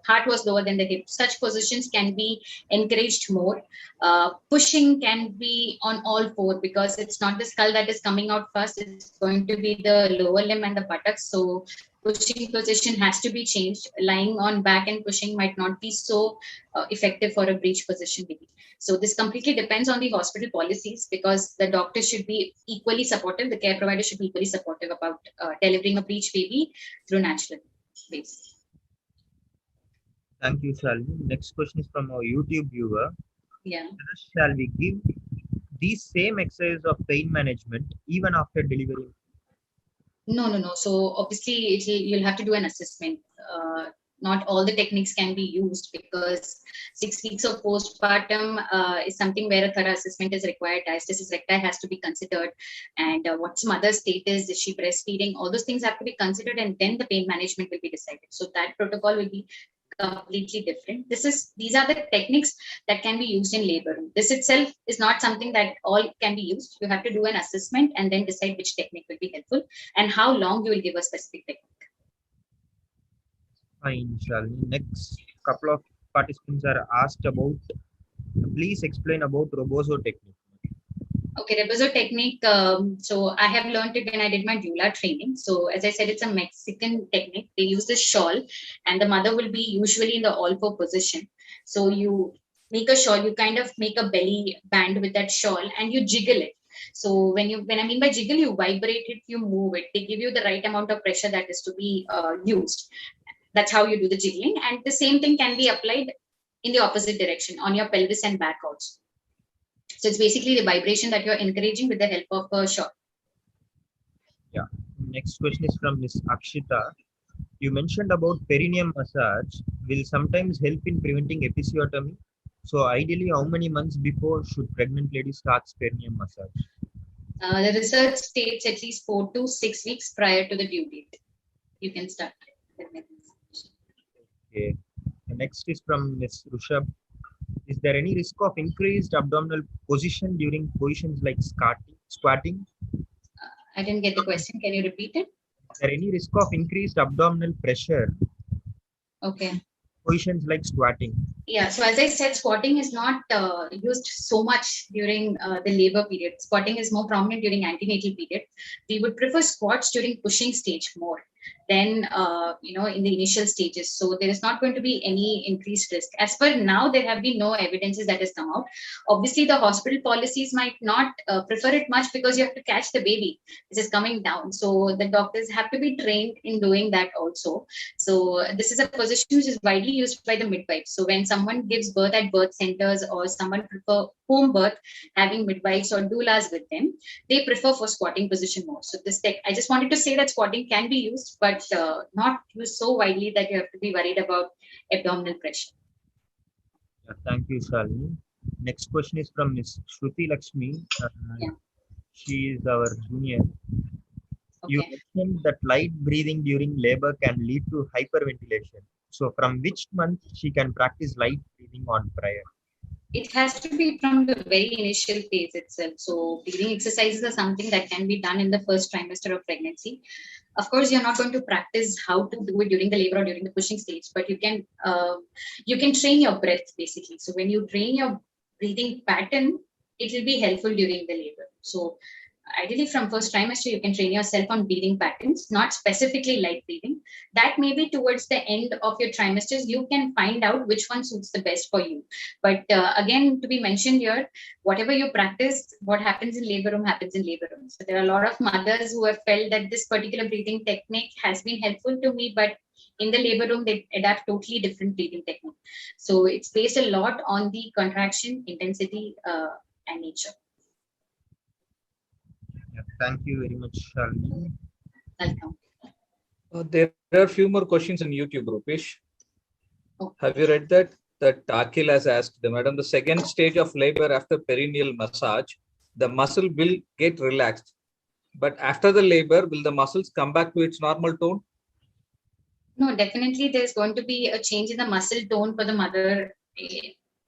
heart was lower than the hip. Such positions can be encouraged more. Pushing can be on all four, because it's not the skull that is coming out first, it's going to be the lower limb and the buttocks. So pushing position has to be changed. Lying on back and pushing might not be so effective for a breech position baby. So this completely depends on the hospital policies, because the doctor should be equally supportive, the care provider should be equally supportive about delivering a breech baby through natural ways. Thank you, Shalini. Next question is from our YouTube viewer. Yeah. Shall we give these same exercise of pain management even after delivery? No. So obviously you'll have to do an assessment. Not all the techniques can be used, because 6 weeks of postpartum is something where a thorough assessment is required. Diastasis recti has to be considered, and what's mother's status, is she breastfeeding? All those things have to be considered, and then the pain management will be decided. So that protocol will be completely different. These are the techniques that can be used in labor room. This itself is not something that all can be used. You have to do an assessment and then decide which technique will be helpful and how long you will give a specific technique. Fine, Shalini. Next couple of participants are asked about, please explain about Rebozo technique. Okay, Rebozo technique. So I have learned it when I did my doula training. So as I said, it's a Mexican technique. They use the shawl, and the mother will be usually in the all-four position. So you make a shawl, you kind of make a belly band with that shawl, and you jiggle it. So when I mean by jiggle, you vibrate it, you move it. They give you the right amount of pressure that is to be used. That's how you do the jiggling. And the same thing can be applied in the opposite direction on your pelvis and back also. So it's basically the vibration that you're encouraging with the help of a shawl. Yeah. Next question is from Ms. Akshita. You mentioned about perineal massage will sometimes help in preventing episiotomy. So ideally, how many months before should pregnant lady start perineal massage? The research states at least 4 to 6 weeks prior to the due date. You can start. Okay. The next is from Ms. Rushabh. Is there any risk of increased abdominal position during positions like squatting? I didn't get the question. Can you repeat it? Is there any risk of increased abdominal pressure? Okay. Positions like squatting. Yeah, so as I said, squatting is not used so much during the labor period. Squatting is more prominent during antenatal period. We would prefer squats during pushing stage more than in the initial stages. So there is not going to be any increased risk. As per now, there have been no evidences that has come out. Obviously, the hospital policies might not prefer it much, because you have to catch the baby which is coming down. So the doctors have to be trained in doing that also. So this is a position which is widely used by the midwives. So when someone gives birth at birth centers, or someone prefer home birth, having midwives or doulas with them, they prefer for squatting position more. So I just wanted to say that squatting can be used, but not used so widely that you have to be worried about abdominal pressure. Yeah, thank you, Shalini. Next question is from Ms. Shruti Lakshmi. She is our junior. Okay. You mentioned that light breathing during labor can lead to hyperventilation. So from which month she can practice light breathing on prior? It has to be from the very initial phase itself. So breathing exercises are something that can be done in the first trimester of pregnancy. Of course, you're not going to practice how to do it during the labor or during the pushing stage, but you can train your breath basically. So when you train your breathing pattern, it will be helpful during the labor. So ideally from first trimester, you can train yourself on breathing patterns, not specifically light breathing. That may be towards the end of your trimesters, you can find out which one suits the best for you. But again, to be mentioned here, whatever you practice, what happens in labor room happens in labor room. So there are a lot of mothers who have felt that this particular breathing technique has been helpful to me, but in the labor room, they adapt totally different breathing technique. So it's based a lot on the contraction, intensity, and nature. Yeah, thank you very much, Shalini. Welcome. There are a few more questions on YouTube, Rupesh. Okay. Have you read that? That Akil has asked, Madam, the second stage of labor after perineal massage, the muscle will get relaxed. But after the labor, will the muscles come back to its normal tone? No, definitely there's going to be a change in the muscle tone for the mother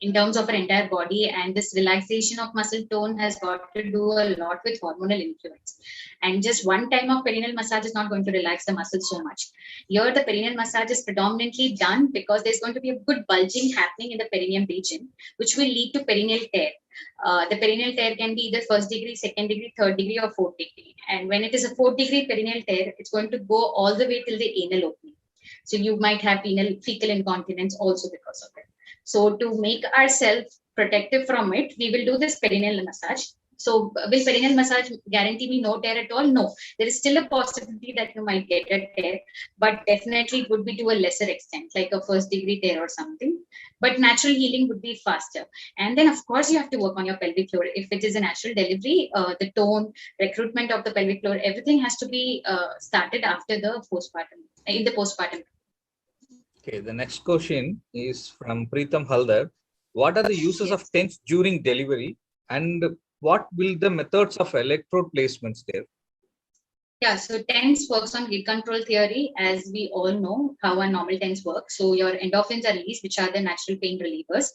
in terms of our entire body, and this relaxation of muscle tone has got to do a lot with hormonal influence. And just one time of perineal massage is not going to relax the muscles so much. Here, the perineal massage is predominantly done because there's going to be a good bulging happening in the perineum region, which will lead to perineal tear. The perineal tear can be either first degree, second degree, third degree, or fourth degree. And when it is a fourth degree perineal tear, it's going to go all the way till the anal opening. So you might have fecal incontinence also because of it. So to make ourselves protective from it, we will do this perineal massage. So will perineal massage guarantee me no tear at all? No. There is still a possibility that you might get a tear, but definitely it would be to a lesser extent, like a first degree tear or something. But natural healing would be faster. And then, of course, you have to work on your pelvic floor. If it is a natural delivery, the tone, recruitment of the pelvic floor, everything has to be started after the postpartum, in the postpartum. Okay, the next question is from Preetham Haldar. What are the uses of TENS during delivery, and what will the methods of electrode placements there? Yeah, so TENS works on grid control theory, as we all know how a normal TENS works. So your endorphins are released, which are the natural pain relievers.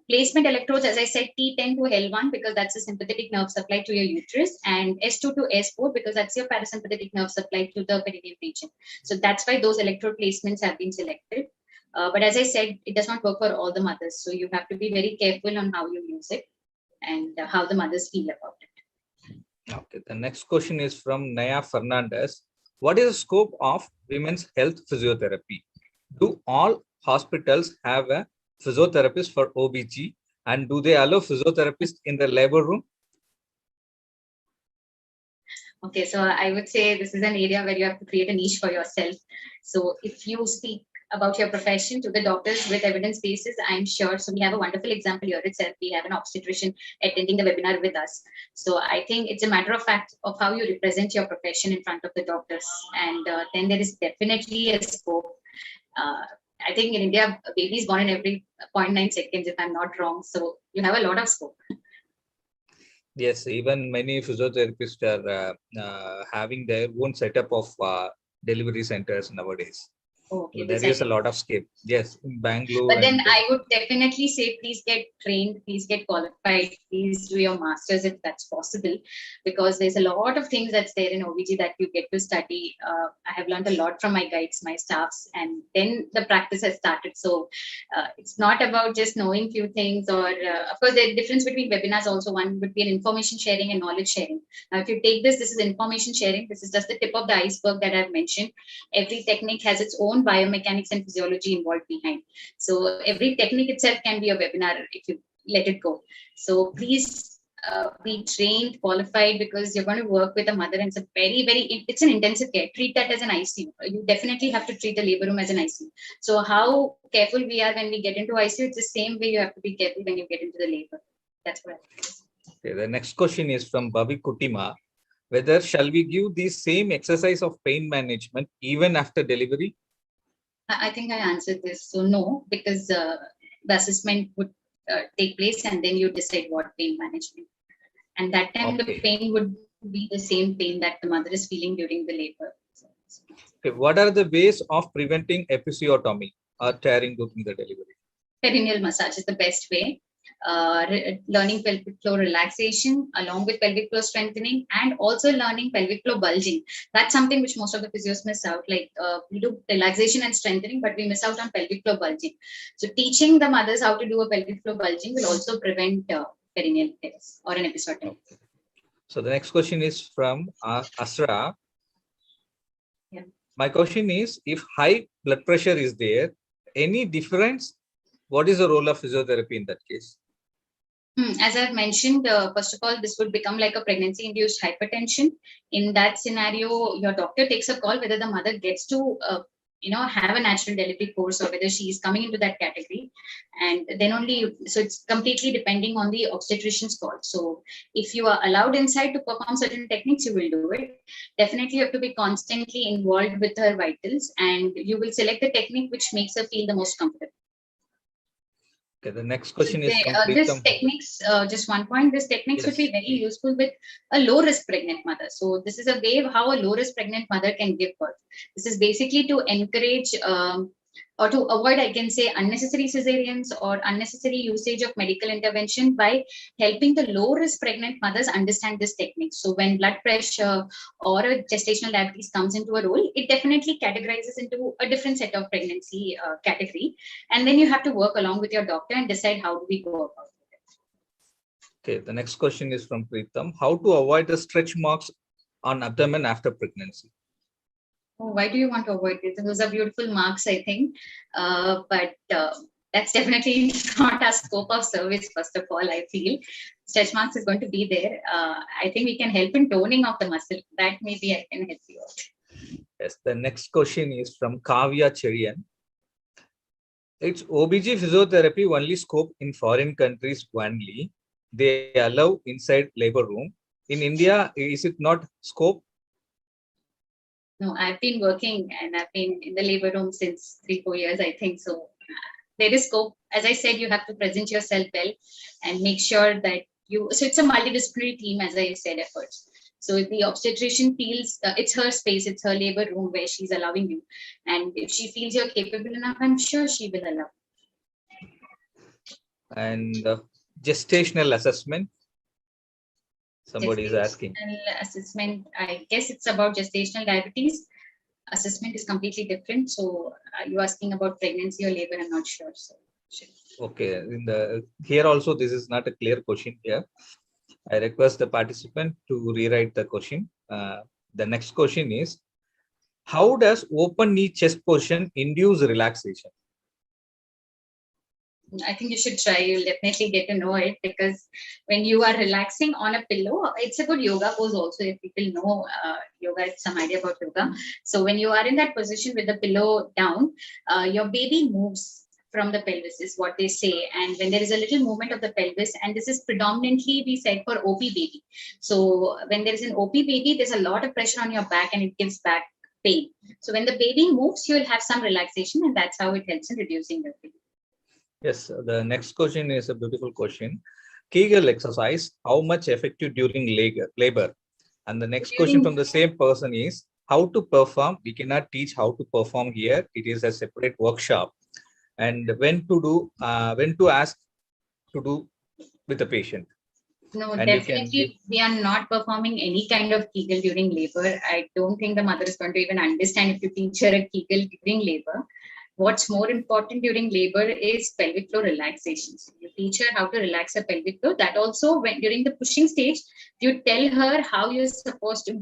Placement electrodes, as I said, T10 to L1 because that's a sympathetic nerve supply to your uterus, and S2 to S4 because that's your parasympathetic nerve supply to the perineal region. So that's why those electrode placements have been selected. But as I said, it does not work for all the mothers. So you have to be very careful on how you use it and how the mothers feel about it. Okay, the next question is from Nair Fernandez. What is the scope of women's health physiotherapy? Do all hospitals have a physiotherapist for OBG, and do they allow physiotherapists in the labor room? Okay, so I would say this is an area where you have to create a niche for yourself. So if you speak about your profession to the doctors with evidence basis, I'm sure. So we have a wonderful example here itself. We have an obstetrician attending the webinar with us. So I think it's a matter of fact of how you represent your profession in front of the doctors. And then there is definitely a scope. I think in India, a baby is born in every 0.9 seconds, if I'm not wrong. So you have a lot of scope. Yes, even many physiotherapists are having their own setup of delivery centers nowadays. Okay, so there is a lot of scope. Yes, in Bangalore. But then I would definitely say, please get trained, please get qualified, please do your masters if that's possible, because there's a lot of things that's there in OBG that you get to study. I have learned a lot from my guides, my staffs, and then the practice has started. So it's not about just knowing few things, or of course the difference between webinars also, one would be an information sharing and knowledge sharing. Now, if you take this is information sharing. This is just the tip of the iceberg that I've mentioned. Every technique has its own biomechanics and physiology involved behind. So every technique itself can be a webinar if you let it go. So please be trained, qualified, because you're going to work with a mother, and it's a it's an intensive care. Treat that as an ICU. You definitely have to treat the labor room as an ICU. So how careful we are when we get into ICU, it's the same way you have to be careful when you get into the labor. That's what I think. Okay, the next question is from Bhavi Kutima. Whether shall we give the same exercise of pain management even after delivery? I think I answered this. So no, because the assessment would take place and then you decide what pain management. And that time the pain would be the same pain that the mother is feeling during the labor. Okay, what are the ways of preventing episiotomy or tearing during the delivery? Perineal massage is the best way. Learning pelvic floor relaxation along with pelvic floor strengthening, and also learning pelvic floor bulging. That's something which most of the physios miss out. Like we do relaxation and strengthening, but we miss out on pelvic floor bulging. So teaching the mothers how to do a pelvic floor bulging will also prevent perineal tears or an episiotomy. Okay. So the next question is from Asra. Yeah. My question is, if high blood pressure is there, any difference? What is the role of physiotherapy in that case? As I've mentioned, first of all, this would become like a pregnancy-induced hypertension. In that scenario, your doctor takes a call whether the mother gets to, have a natural delivery course or whether she is coming into that category. And then only, so it's completely depending on the obstetrician's call. So if you are allowed inside to perform certain techniques, you will do it. Definitely, you have to be constantly involved with her vitals, and you will select the technique which makes her feel the most comfortable. Okay, the next question is from this techniques, just one point, this techniques would be very useful with a low risk pregnant mother. So this is a way of how a low risk pregnant mother can give birth. This is basically to encourage or to avoid, I can say, unnecessary cesareans or unnecessary usage of medical intervention by helping the low-risk pregnant mothers understand this technique. So when blood pressure or a gestational diabetes comes into a role, it definitely categorizes into a different set of pregnancy category. And then you have to work along with your doctor and decide how do we go about it. Okay, the next question is from Preetham. How to avoid the stretch marks on abdomen after pregnancy? Oh, why do you want to avoid it? Those are beautiful marks, I think. But that's definitely not our scope of service, first of all, I feel. Stretch marks is going to be there. I think we can help in toning of the muscle. That maybe I can help you out. Yes, the next question is from Kavya Cherian. It's OBG physiotherapy only scope in foreign countries only. They allow inside labor room. In India, is it not scope? No, I've been working and I've been in the labor room since 3-4 years, I think. So there is scope. As I said, you have to present yourself well and make sure that so it's a multidisciplinary team, as I said at first. So if the obstetrician feels it's her space, it's her labor room where she's allowing you. And if she feels you're capable enough, I'm sure she will allow. And gestational assessment. Somebody is asking. Assessment, I guess it's about gestational diabetes. Assessment is completely different. So are you asking about pregnancy or labor? I'm not sure. So okay, here also this is not a clear question here. I request the participant to rewrite the question. The next question is, how does open knee chest position induce relaxation? I think you should try. You'll definitely get to know it, because when you are relaxing on a pillow, it's a good yoga pose also. If people know yoga, some idea about yoga. So when you are in that position with the pillow down, your baby moves from the pelvis is what they say. And when there is a little movement of the pelvis, and this is predominantly we said for OP baby. So when there is an OP baby, there's a lot of pressure on your back and it gives back pain. So when the baby moves, you will have some relaxation, and that's how it helps in reducing your pain. Yes, the next question is a beautiful question. Kegel exercise, how much effective during labor? And the next question from the same person is, how to perform? We cannot teach how to perform here. It is a separate workshop. And when to ask to do with the patient. No, and definitely we are not performing any kind of Kegel during labor. I don't think the mother is going to even understand if you teach her a Kegel during labor. What's more important during labor is pelvic floor relaxation. So you teach her how to relax her pelvic floor. That also, when during the pushing stage, you tell her how you're supposed to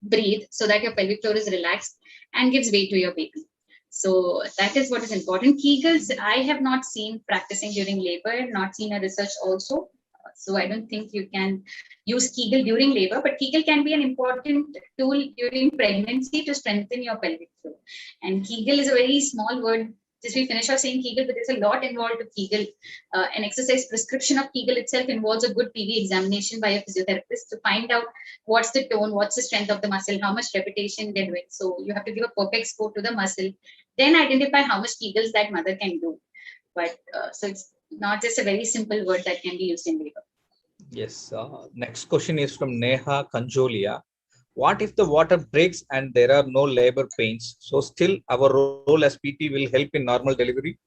breathe so that your pelvic floor is relaxed and gives way to your baby. So that is what is important. Kegels, I have not seen practicing during labor, not seen a research also. So I don't think you can use Kegel during labor, but Kegel can be an important tool during pregnancy to strengthen your pelvic floor. And Kegel is a very small word. Just we finish off saying Kegel, but there's a lot involved with Kegel. An exercise prescription of Kegel itself involves a good PV examination by a physiotherapist to find out what's the tone, what's the strength of the muscle, how much repetition they're doing. So you have to give a perfect score to the muscle, then identify how much Kegels that mother can do. But so it's not just a very simple word that can be used in labor. Yes. Next question is from Neha Kanjolia. What if the water breaks and there are no labor pains? So still our role as PT will help in normal delivery?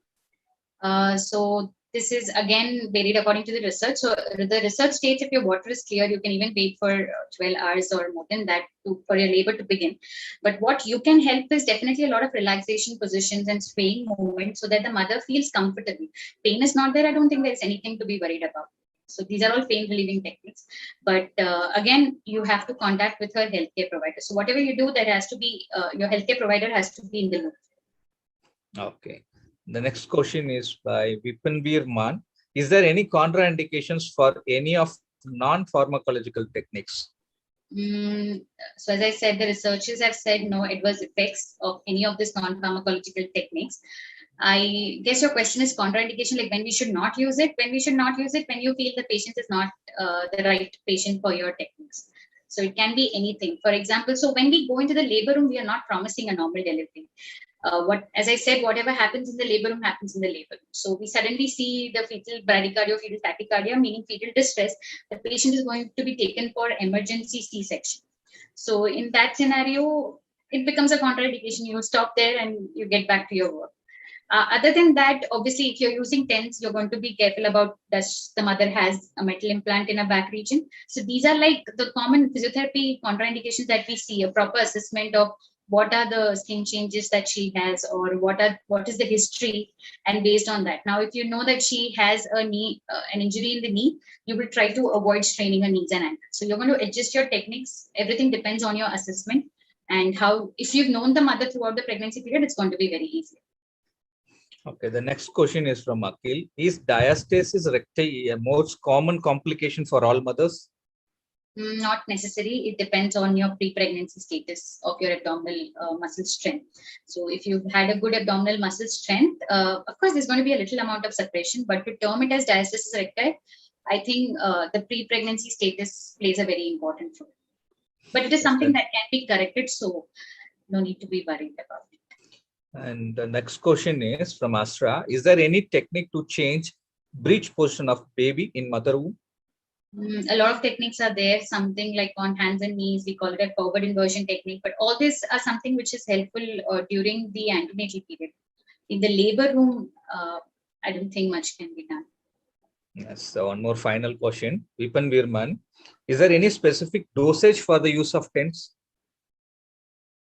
So this is again varied according to the research. So the research states if your water is clear, you can even wait for 12 hours or more than that for your labor to begin. But what you can help is definitely a lot of relaxation positions and swaying movement so that the mother feels comfortable. Pain is not there. I don't think there's anything to be worried about. So these are all pain relieving techniques. But again, you have to contact with her healthcare provider. So whatever you do, that has to be, your healthcare provider has to be in the loop. Okay. The next question is by Vipanveer Man. Is there any contraindications for any of non-pharmacological techniques? So as I said, the researchers have said no adverse effects of any of these non-pharmacological techniques. I guess your question is contraindication, like when we should not use it. When we should not use it, when you feel the patient is not the right patient for your techniques. So it can be anything. For example, so when we go into the labor room, we are not promising a normal delivery. As I said, whatever happens in the labor room happens in the labor room. So we suddenly see the fetal bradycardia, fetal tachycardia, meaning fetal distress. The patient is going to be taken for emergency C-section. So in that scenario, it becomes a contraindication. You stop there and you get back to your work. Other than that, obviously, if you're using TENS, you're going to be careful about does the mother has a metal implant in a back region. So these are like the common physiotherapy contraindications that we see, a proper assessment of what are the skin changes that she has, or what is the history, and based on that. Now, if you know that she has a knee, an injury in the knee, you will try to avoid straining her knees and ankles. So you're going to adjust your techniques. Everything depends on your assessment and how. If you've known the mother throughout the pregnancy period, it's going to be very easy. Okay, the next question is from Akhil. Is diastasis recti a most common complication for all mothers? Not necessary. It depends on your pre-pregnancy status of your abdominal muscle strength. So if you've had a good abdominal muscle strength, of course, there's going to be a little amount of separation, but to term it as diastasis recti, I think the pre-pregnancy status plays a very important role. But it is something that can be corrected, so no need to be worried about it. And the next question is from Asra. Is there any technique to change breech position of baby in mother womb? A lot of techniques are there, something like on hands and knees, we call it a forward inversion technique, but all this are something which is helpful during the antenatal period. In the labor room, I don't think much can be done. Yes, so one more final question. Vipan Virman, is there any specific dosage for the use of TENS?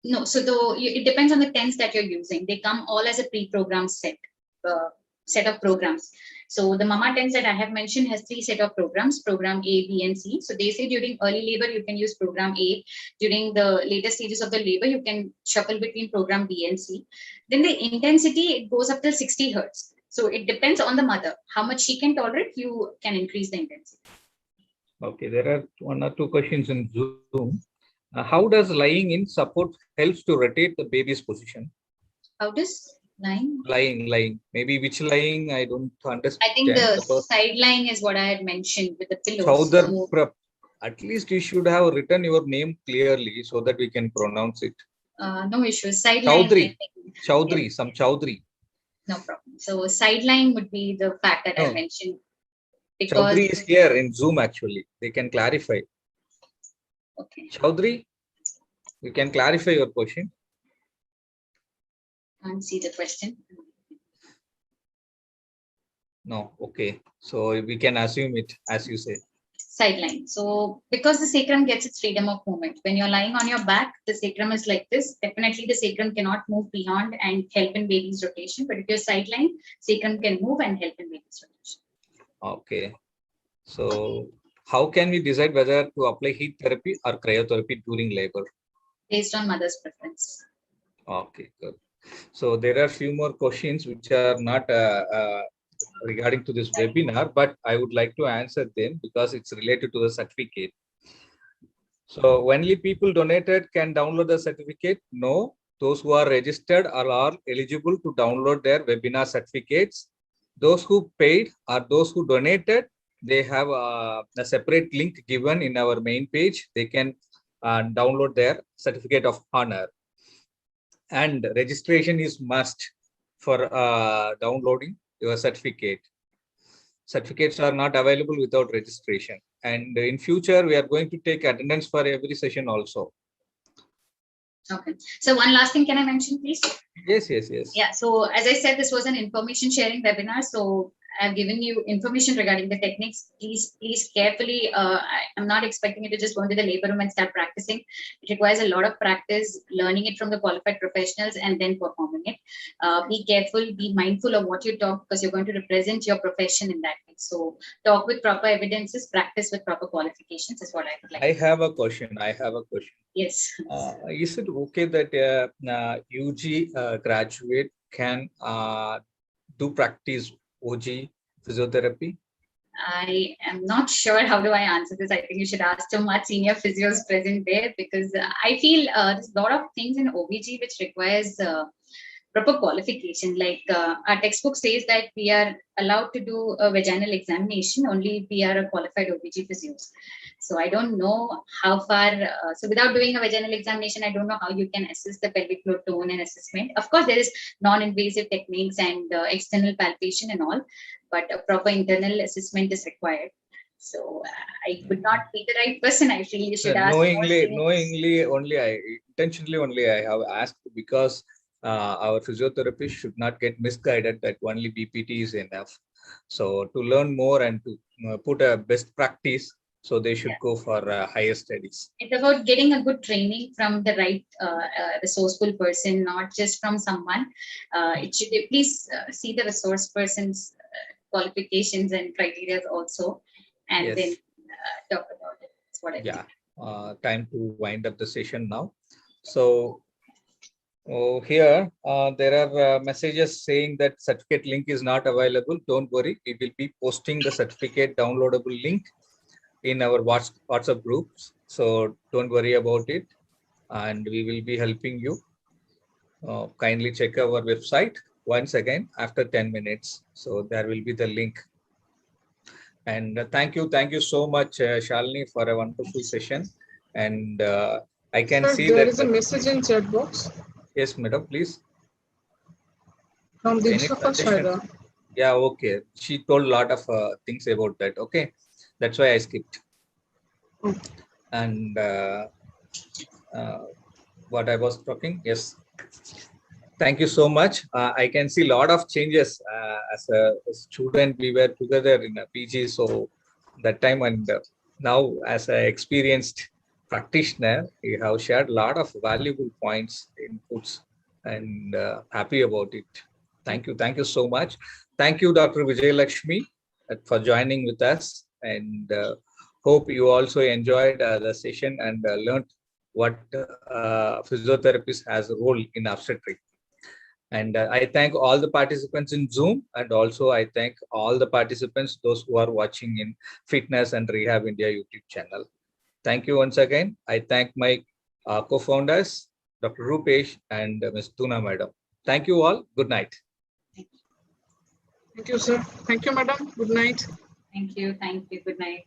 No, so it depends on the TENS that you're using. They come all as a pre-programmed set of programs. So the Mama TENS that I have mentioned has 3 set of programs, program A, B, and C. So they say during early labor, you can use program A. During the later stages of the labor, you can shuffle between program B and C. Then the intensity, it goes up to 60 Hertz. So it depends on the mother. How much she can tolerate, you can increase the intensity. Okay, there are 1 or 2 questions in Zoom. How does lying in support helps to rotate the baby's position? How does lying? Lying. Maybe which lying, I don't understand. I think the side lying is what I had mentioned with the pillows. Chaudhar, at least you should have written your name clearly so that we can pronounce it. No issues. Side Chaudhary. Chaudhary, yeah. Some Chaudhary. No problem. So sideline would be the fact that I mentioned. Because Chaudhary is here in Zoom actually. They can clarify. Okay. Chaudhary, you can clarify your question. Can't see the question. No, okay. So we can assume it as you say. Sideline. So because the sacrum gets its freedom of movement. When you're lying on your back, the sacrum is like this. Definitely the sacrum cannot move beyond and help in baby's rotation. But if you're sideline, sacrum can move and help in baby's rotation. Okay. So how can we decide whether to apply heat therapy or cryotherapy during labor? Based on mother's preference. Okay, good. So there are few more questions which are not regarding to this webinar, but I would like to answer them because it's related to the certificate. So only people donated can download the certificate? No, those who are registered are eligible to download their webinar certificates. Those who paid or those who donated, they have a separate link given in our main page. They can download their certificate of honor. And registration is must for downloading your certificate. Certificates are not available without registration. And in future, we are going to take attendance for every session also. Okay. So one last thing, can I mention, please? Yes. Yeah. So as I said, this was an information sharing webinar. So I've given you information regarding the techniques. Please carefully. I'm not expecting you to just go into the labor room and start practicing. It requires a lot of practice, learning it from the qualified professionals and then performing it. Be careful, be mindful of what you talk because you're going to represent your profession in that way. So talk with proper evidences, practice with proper qualifications is what I would like. I have a question. Yes. Is it okay that UG graduate can do practice OG physiotherapy? I am not sure how do I answer this. I think you should ask some much senior physios present there because I feel there's a lot of things in OBG which requires proper qualification. Like our textbook says that we are allowed to do a vaginal examination only if we are a qualified OBG physios. So I don't know how far. So without doing a vaginal examination, I don't know how you can assess the pelvic floor tone and assessment. Of course, there is non-invasive techniques and external palpation and all, but a proper internal assessment is required. So I would not be the right person. I feel you should ask. Knowingly, intentionally only I have asked because our physiotherapists should not get misguided that only BPT is enough. So to learn more and to put a best practice, so they should go for higher studies. It's about getting a good training from the right resourceful person, not just from someone. It should please see the resource person's qualifications and criteria also, and Yes. then talk about it. That's what I think. Time to wind up the session now. So here there are messages saying that certificate link is not available. Don't worry, we will be posting the certificate downloadable link in our WhatsApp groups. So don't worry about it, and we will be helping you. Kindly check our website once again after 10 minutes. So there will be the link. And thank you so much, Shalini, for a wonderful session. And I can Sir, see there that is a message in chat box yes, madam, please. from the Any suggestions? Yeah, okay. She told a lot of things about that. Okay, that's why I skipped. Okay. And what I was talking, yes. Thank you so much. I can see a lot of changes as a student. We were together in a PG, so that time, and now as an experienced practitioner, you have shared a lot of valuable points, inputs, and happy about it. Thank you so much. Thank you, Dr. Vijay Lakshmi, for joining with us, and hope you also enjoyed the session and learned what physiotherapist has a role in obstetric. And I thank all the participants in Zoom, and also I thank all the participants, those who are watching in Fitness and Rehab India YouTube channel. Thank you once again. I thank my co-founders, Dr. Rupesh and Ms. Tuna Madam. Thank you all. Good night. Thank you, sir. Thank you, madam. Good night. Thank you. Good night.